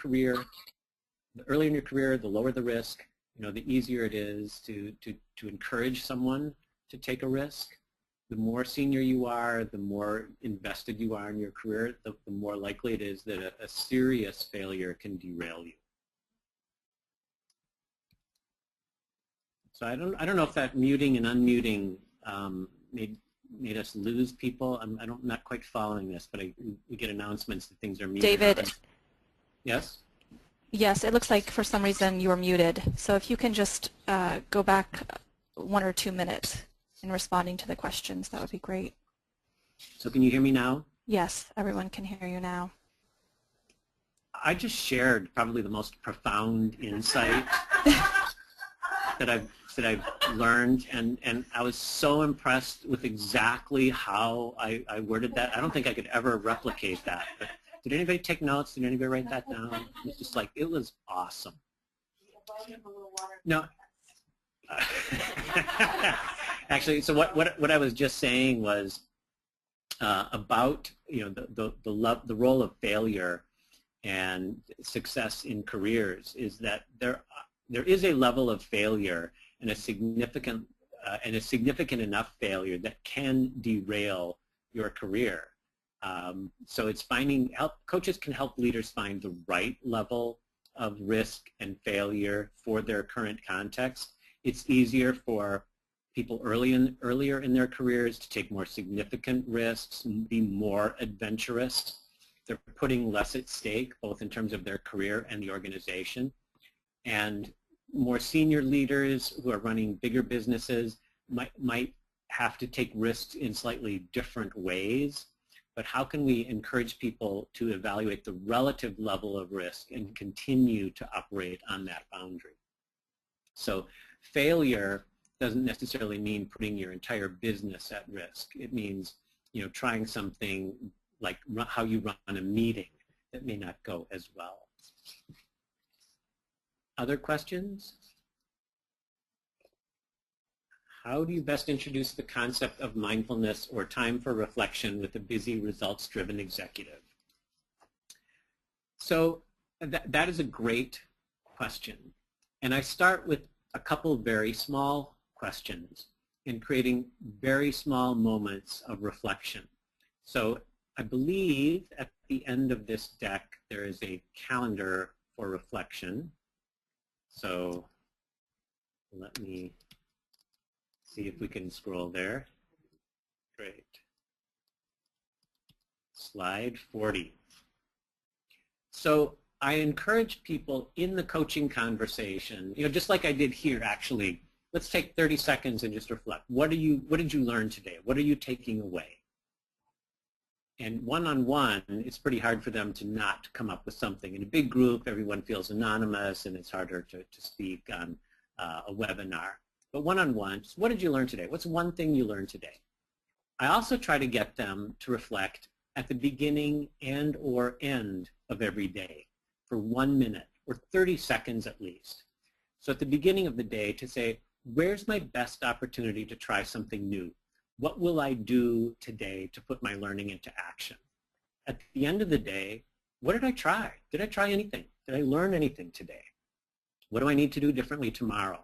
the earlier in your career, the lower the risk, the easier it is to encourage someone to take a risk. The more senior you are, the more invested you are in your career, the more likely it is that a serious failure can derail you. So I don't know if that muting and unmuting made us lose people. I'm not quite following this, but we get announcements that things are muted. David. Yes? Yes, it looks like for some reason you were muted. So if you can just go back 1 or 2 minutes in responding to the questions, that would be great. So can you hear me now? Yes, everyone can hear you now. I just shared probably the most profound insight that I've learned, and I was so impressed with exactly how I worded that. I don't think I could ever replicate that. But did anybody take notes? Did anybody write that down? It was just like, it was awesome. No. Actually, so what I was just saying was about the role of failure and success in careers is that there is a level of failure and a significant enough failure that can derail your career. So it's coaches can help leaders find the right level of risk and failure for their current context. It's easier for people earlier in their careers to take more significant risks and be more adventurous. They're putting less at stake, both in terms of their career and the organization. And more senior leaders who are running bigger businesses might have to take risks in slightly different ways. But how can we encourage people to evaluate the relative level of risk and continue to operate on that boundary? So failure doesn't necessarily mean putting your entire business at risk. It means, trying something like how you run a meeting that may not go as well. Other questions? How do you best introduce the concept of mindfulness or time for reflection with a busy, results-driven executive? So that is a great question. And I start with a couple very small questions in creating very small moments of reflection. So I believe at the end of this deck there is a calendar for reflection. So let me see if we can scroll there. Great. Slide 40. So I encourage people in the coaching conversation, just like I did here actually, let's take 30 seconds and just reflect. What did you learn today? What are you taking away? And one-on-one, it's pretty hard for them to not come up with something. In a big group, everyone feels anonymous and it's harder to speak on a webinar. But one-on-one, what did you learn today? What's one thing you learned today? I also try to get them to reflect at the beginning and or end of every day for 1 minute or 30 seconds at least. So at the beginning of the day to say, where's my best opportunity to try something new? What will I do today to put my learning into action? At the end of the day, what did I try? Did I try anything? Did I learn anything today? What do I need to do differently tomorrow?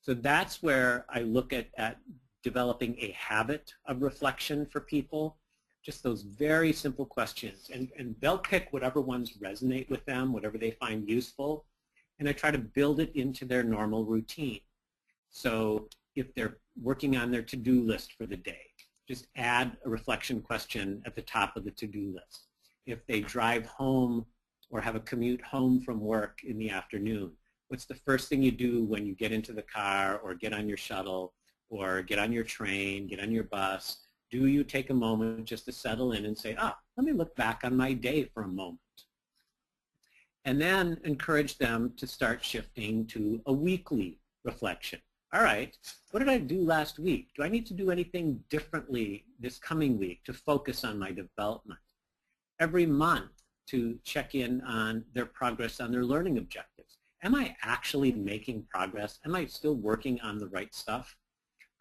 So that's where I look at developing a habit of reflection for people, just those very simple questions. And they'll pick whatever ones resonate with them, whatever they find useful, and I try to build it into their normal routine. So if they're working on their to-do list for the day, just add a reflection question at the top of the to-do list. If they drive home or have a commute home from work in the afternoon, what's the first thing you do when you get into the car or get on your shuttle or get on your train, get on your bus? Do you take a moment just to settle in and say, let me look back on my day for a moment? And then encourage them to start shifting to a weekly reflection. All right, what did I do last week? Do I need to do anything differently this coming week to focus on my development? Every month to check in on their progress on their learning objectives. Am I actually making progress? Am I still working on the right stuff?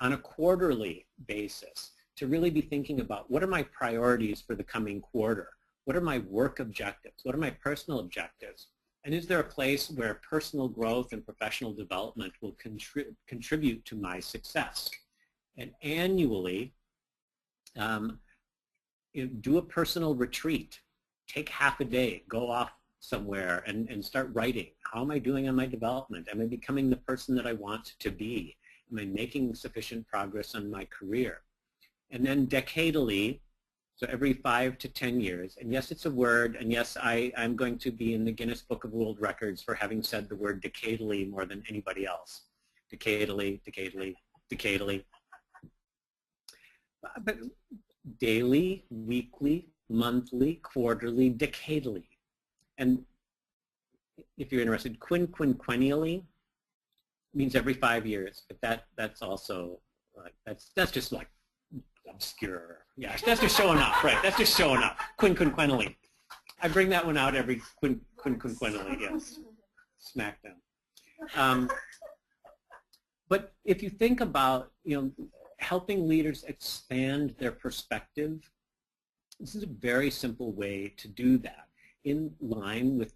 On a quarterly basis, to really be thinking about what are my priorities for the coming quarter? What are my work objectives? What are my personal objectives? And is there a place where personal growth and professional development will contribute to my success? And annually, do a personal retreat. Take half a day, go off somewhere and start writing. How am I doing on my development? Am I becoming the person that I want to be? Am I making sufficient progress on my career? and then decadally, so every 5 to 10 years. And yes, it's a word, and yes, I'm going to be in the Guinness Book of World Records for having said the word decadally more than anybody else. Decadally, decadally, decadally. But daily, weekly, monthly, quarterly, decadally. And if you're interested, quinquennially means every 5 years, but that's also like that's just like obscure. Yeah, that's just showing up, right? That's just showing up. Quinquennially. I bring that one out every quinquennially. Yes, smackdown. But if you think about helping leaders expand their perspective, this is a very simple way to do that, in line with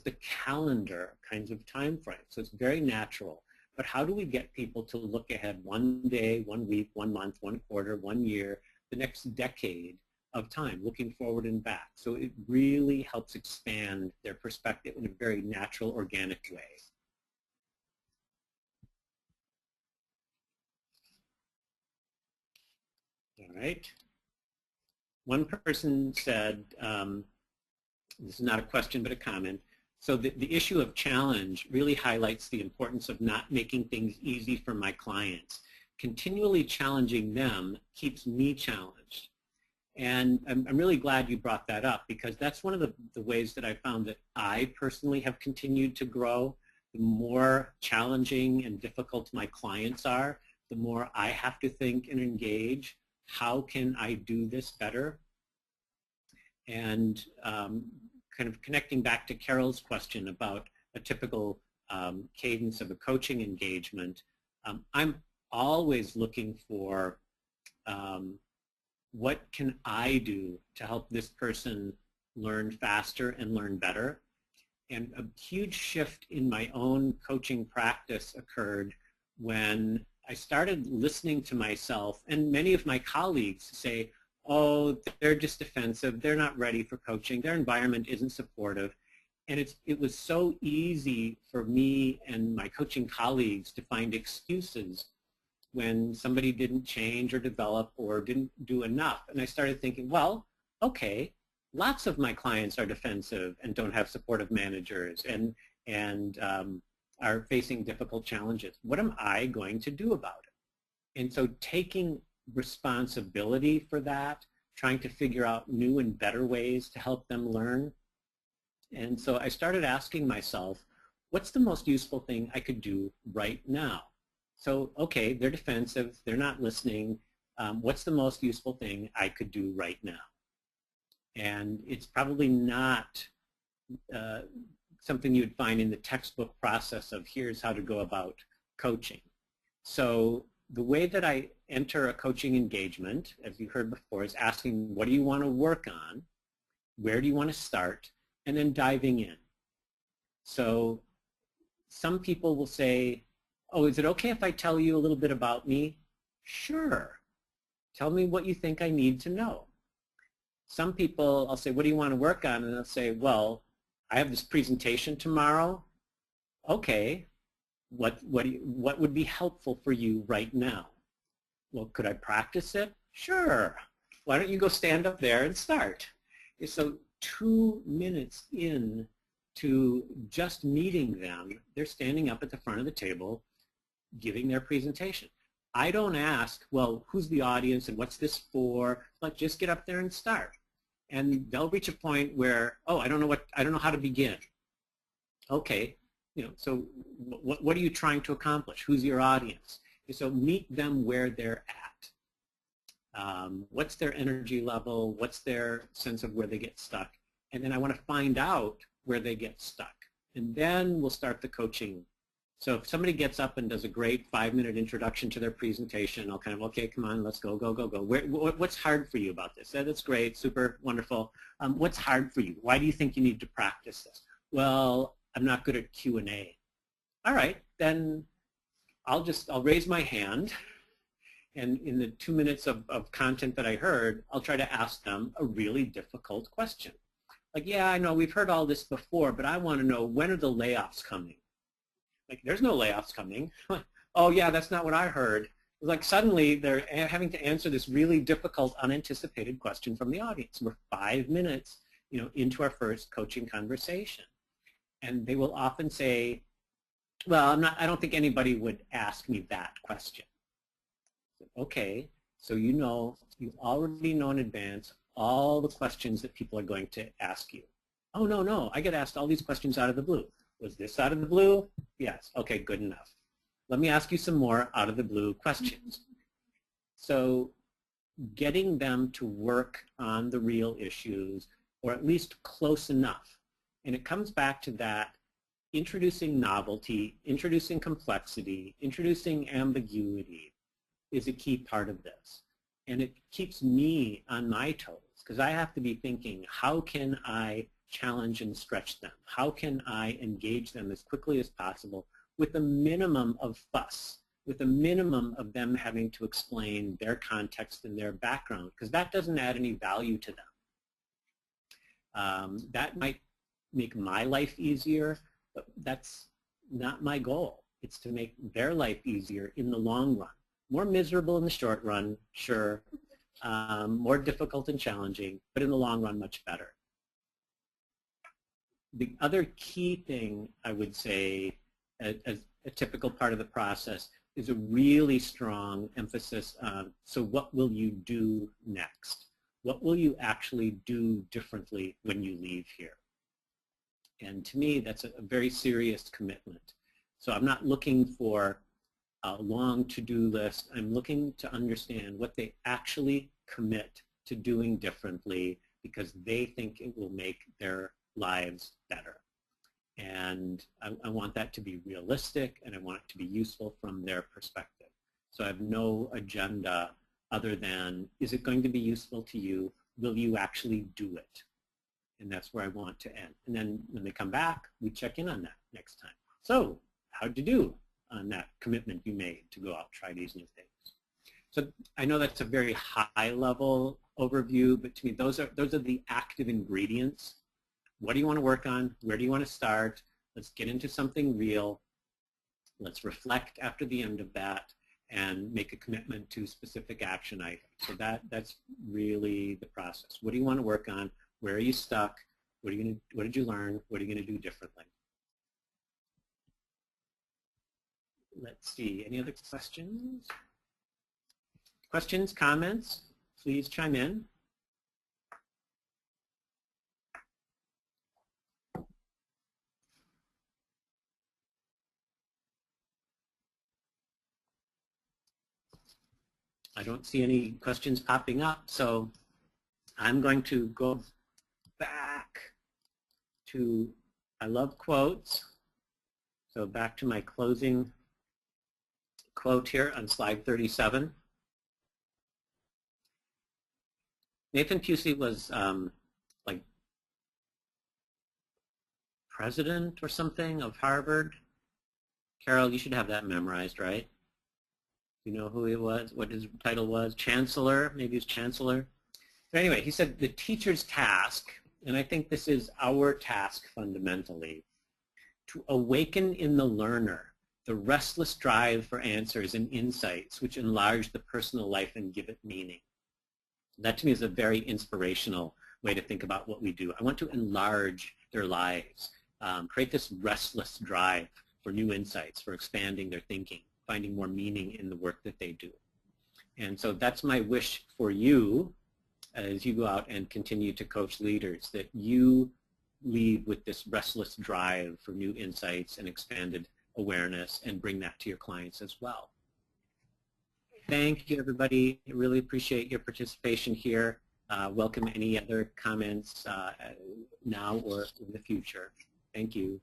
the calendar kinds of time frames. So it's very natural. But how do we get people to look ahead 1 day, 1 week, 1 month, 1 quarter, 1 year, the next decade of time, looking forward and back? So it really helps expand their perspective in a very natural, organic way. All right. One person said, this is not a question but a comment, so the issue of challenge really highlights the importance of not making things easy for my clients. Continually challenging them keeps me challenged. And I'm really glad you brought that up, because that's one of the ways that I found that I personally have continued to grow. The more challenging and difficult my clients are, the more I have to think and engage. How can I do this better? And kind of connecting back to Carol's question about a typical cadence of a coaching engagement, I'm always looking for what can I do to help this person learn faster and learn better. And a huge shift in my own coaching practice occurred when I started listening to myself, and many of my colleagues say, oh, they're just defensive, they're not ready for coaching, their environment isn't supportive. And it was so easy for me and my coaching colleagues to find excuses when somebody didn't change or develop or didn't do enough. And I started thinking, well, okay, lots of my clients are defensive and don't have supportive managers and are facing difficult challenges. What am I going to do about it? And so taking responsibility for that, trying to figure out new and better ways to help them learn. And so I started asking myself, what's the most useful thing I could do right now? So, okay, they're defensive, they're not listening. What's the most useful thing I could do right now? And it's probably not something you'd find in the textbook process of here's how to go about coaching. So the way that I enter a coaching engagement, as you heard before, is asking what do you want to work on, where do you want to start, and then diving in. So some people will say, oh, is it okay if I tell you a little bit about me? Sure. Tell me what you think I need to know. Some people, I'll say, what do you want to work on? And they'll say, well, I have this presentation tomorrow. Okay. What would be helpful for you right now? Well, could I practice it? Sure. Why don't you go stand up there and start? So 2 minutes in to just meeting them, they're standing up at the front of the table giving their presentation. I don't ask, well, who's the audience and what's this for? But just get up there and start. And they'll reach a point where, oh, I don't know how to begin. Okay. So what are you trying to accomplish? Who's your audience? So meet them where they're at. What's their energy level? What's their sense of where they get stuck? And then I want to find out where they get stuck. And then we'll start the coaching. So if somebody gets up and does a great 5-minute introduction to their presentation, I'll kind of, okay, come on, let's go, go, go, go. What's hard for you about this? That's great, super, wonderful. What's hard for you? Why do you think you need to practice this? Well, I'm not good at Q&A. All right, then I'll raise my hand, and in the 2 minutes of content that I heard, I'll try to ask them a really difficult question. Like, yeah, I know we've heard all this before, but I want to know, when are the layoffs coming? Like, there's no layoffs coming. Oh, yeah, that's not what I heard. Like suddenly they're having to answer this really difficult, unanticipated question from the audience. We're 5 minutes, into our first coaching conversation. And they will often say, well, I don't think anybody would ask me that question. Okay, so you already know in advance all the questions that people are going to ask you. Oh, no, I get asked all these questions out of the blue. Was this out of the blue? Yes. Okay, good enough. Let me ask you some more out of the blue questions. So getting them to work on the real issues, or at least close enough. And it comes back to that introducing novelty, introducing complexity, introducing ambiguity is a key part of this. And it keeps me on my toes because I have to be thinking, how can I challenge and stretch them? How can I engage them as quickly as possible with a minimum of fuss, with a minimum of them having to explain their context and their background, because that doesn't add any value to them. That might make my life easier, but that's not my goal. It's to make their life easier in the long run. More miserable in the short run, sure. More difficult and challenging, but in the long run, much better. The other key thing I would say as a typical part of the process is a really strong emphasis on, so what will you do next? What will you actually do differently when you leave here? And to me, that's a very serious commitment. So I'm not looking for a long to-do list. I'm looking to understand what they actually commit to doing differently because they think it will make their lives better. And I want that to be realistic, and I want it to be useful from their perspective. So I have no agenda other than, is it going to be useful to you? Will you actually do it? And that's where I want to end. And then when they come back, we check in on that next time. So how'd you do on that commitment you made to go out, try these new things? So I know that's a very high-level overview, but to me, those are the active ingredients. What do you want to work on? Where do you want to start? Let's get into something real. Let's reflect after the end of that and make a commitment to specific action items. So that's really the process. What do you want to work on? Where are you stuck? What did you learn? What are you going to do differently? Let's see. Any other questions? Questions, comments? Please chime in. I don't see any questions popping up, so I'm going to go back to, I love quotes, so back to my closing quote here on slide 37. Nathan Pusey was like president or something of Harvard. Carol, you should have that memorized, right? You know who he was, what his title was? Chancellor, maybe he was Chancellor. But anyway, he said the teacher's task, and I think this is our task fundamentally, to awaken in the learner the restless drive for answers and insights which enlarge the personal life and give it meaning. That to me is a very inspirational way to think about what we do. I want to enlarge their lives, create this restless drive for new insights, for expanding their thinking, finding more meaning in the work that they do. And so that's my wish for you as you go out and continue to coach leaders, that you leave with this restless drive for new insights and expanded awareness and bring that to your clients as well. Thank you, everybody. I really appreciate your participation here. Welcome any other comments now or in the future. Thank you.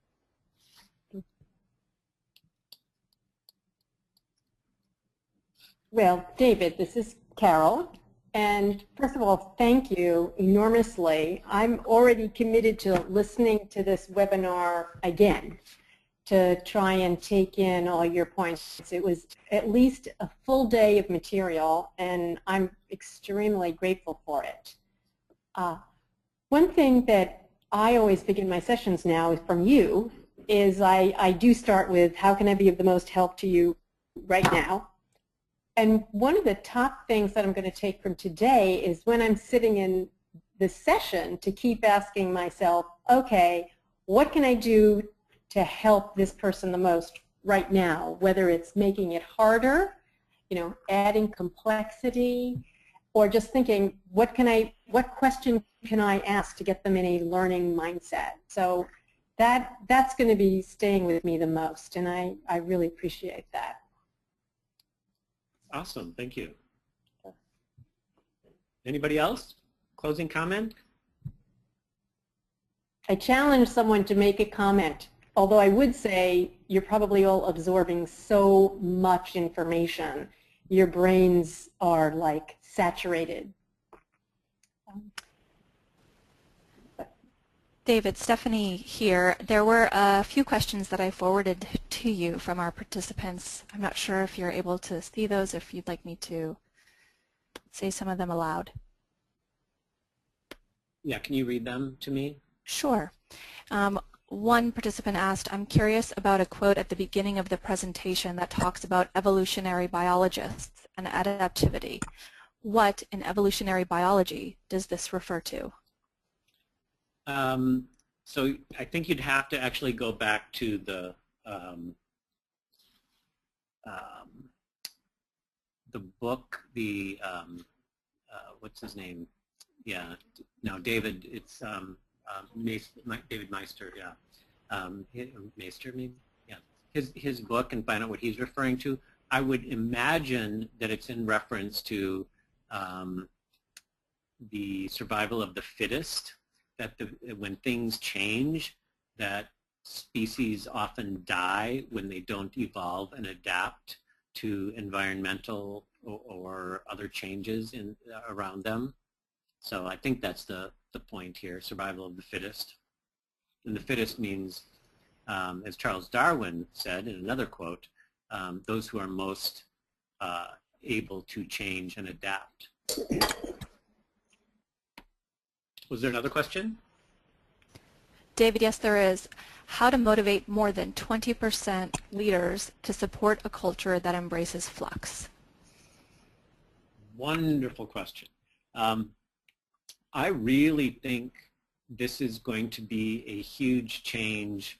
Well, David, this is Carol. And first of all, thank you enormously. I'm already committed to listening to this webinar again to try and take in all your points. It was at least a full day of material, and I'm extremely grateful for it. One thing that I always begin my sessions now from you is I do start with, how can I be of the most help to you right now? And one of the top things that I'm going to take from today is when I'm sitting in the session to keep asking myself, okay, what can I do to help this person the most right now, whether it's making it harder, adding complexity, or just thinking, what question can I ask to get them in a learning mindset? So that's going to be staying with me the most, and I really appreciate that. Awesome, thank you. Anybody else? Closing comment? I challenge someone to make a comment, although I would say you're probably all absorbing so much information. Your brains are like saturated. David, Stephanie here. There were a few questions that I forwarded to you from our participants. I'm not sure if you're able to see those, if you'd like me to say some of them aloud. Yeah, can you read them to me? Sure. One participant asked, I'm curious about a quote at the beginning of the presentation that talks about evolutionary biologists and adaptivity. What in evolutionary biology does this refer to? So I think you'd have to actually go back to the book, what's his name? Yeah, no, David. It's David Meister. Yeah, Meister maybe. Yeah, his book, and find out what he's referring to. I would imagine that it's in reference to the survival of the fittest. That when things change, that species often die when they don't evolve and adapt to environmental or other changes around them. So I think that's the point here, survival of the fittest. And the fittest means, as Charles Darwin said in another quote, those who are most able to change and adapt. Was there another question? David, yes, there is. How to motivate more than 20% leaders to support a culture that embraces flux? Wonderful question. I really think this is going to be a huge change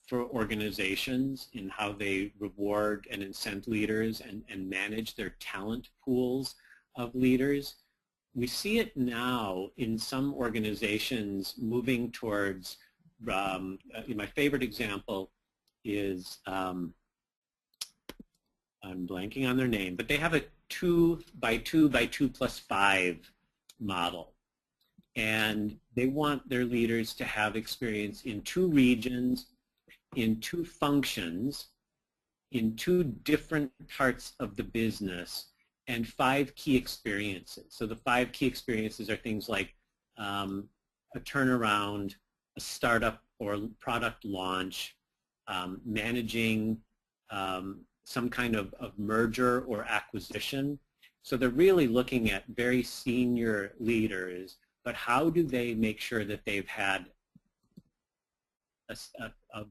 for organizations in how they reward and incent leaders and manage their talent pools of leaders. We see it now in some organizations moving towards, my favorite example is, I'm blanking on their name, but they have a 2 by 2 by 2 plus 5 model. And they want their leaders to have experience in 2 regions, in 2 functions, in 2 different parts of the business, and 5 key experiences. So the 5 key experiences are things like a turnaround, a startup or product launch, managing some kind of merger or acquisition. So they're really looking at very senior leaders, but how do they make sure that they've had a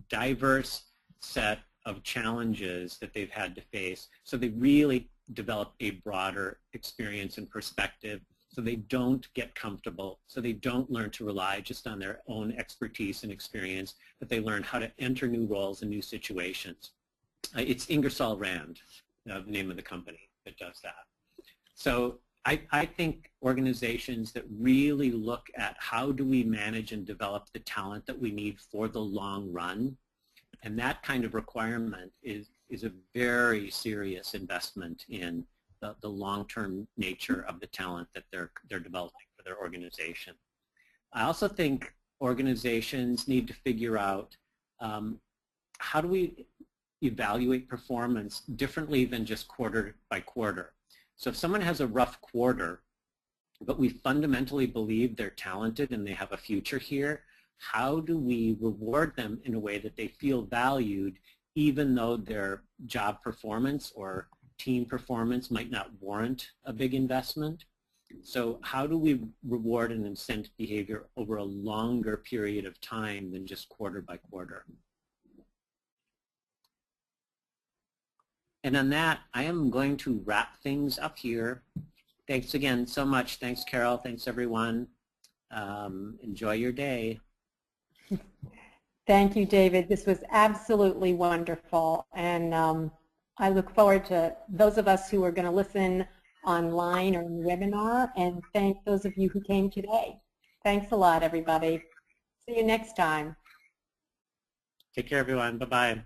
diverse set of challenges that they've had to face, so they really develop a broader experience and perspective, so they don't get comfortable, so they don't learn to rely just on their own expertise and experience, but they learn how to enter new roles and new situations. It's Ingersoll Rand, the name of the company that does that. So I think organizations that really look at how do we manage and develop the talent that we need for the long run, and that kind of requirement is a very serious investment in the long-term nature of the talent that they're developing for their organization. I also think organizations need to figure out how do we evaluate performance differently than just quarter by quarter. So if someone has a rough quarter, but we fundamentally believe they're talented and they have a future here, how do we reward them in a way that they feel valued even though their job performance or team performance might not warrant a big investment? So how do we reward and incent behavior over a longer period of time than just quarter by quarter? And on that, I am going to wrap things up here. Thanks again so much. Thanks, Carol. Thanks, everyone. Enjoy your day. Thank you, David. This was absolutely wonderful. And I look forward to those of us who are going to listen online or in the webinar, and thank those of you who came today. Thanks a lot, everybody. See you next time. Take care, everyone. Bye-bye.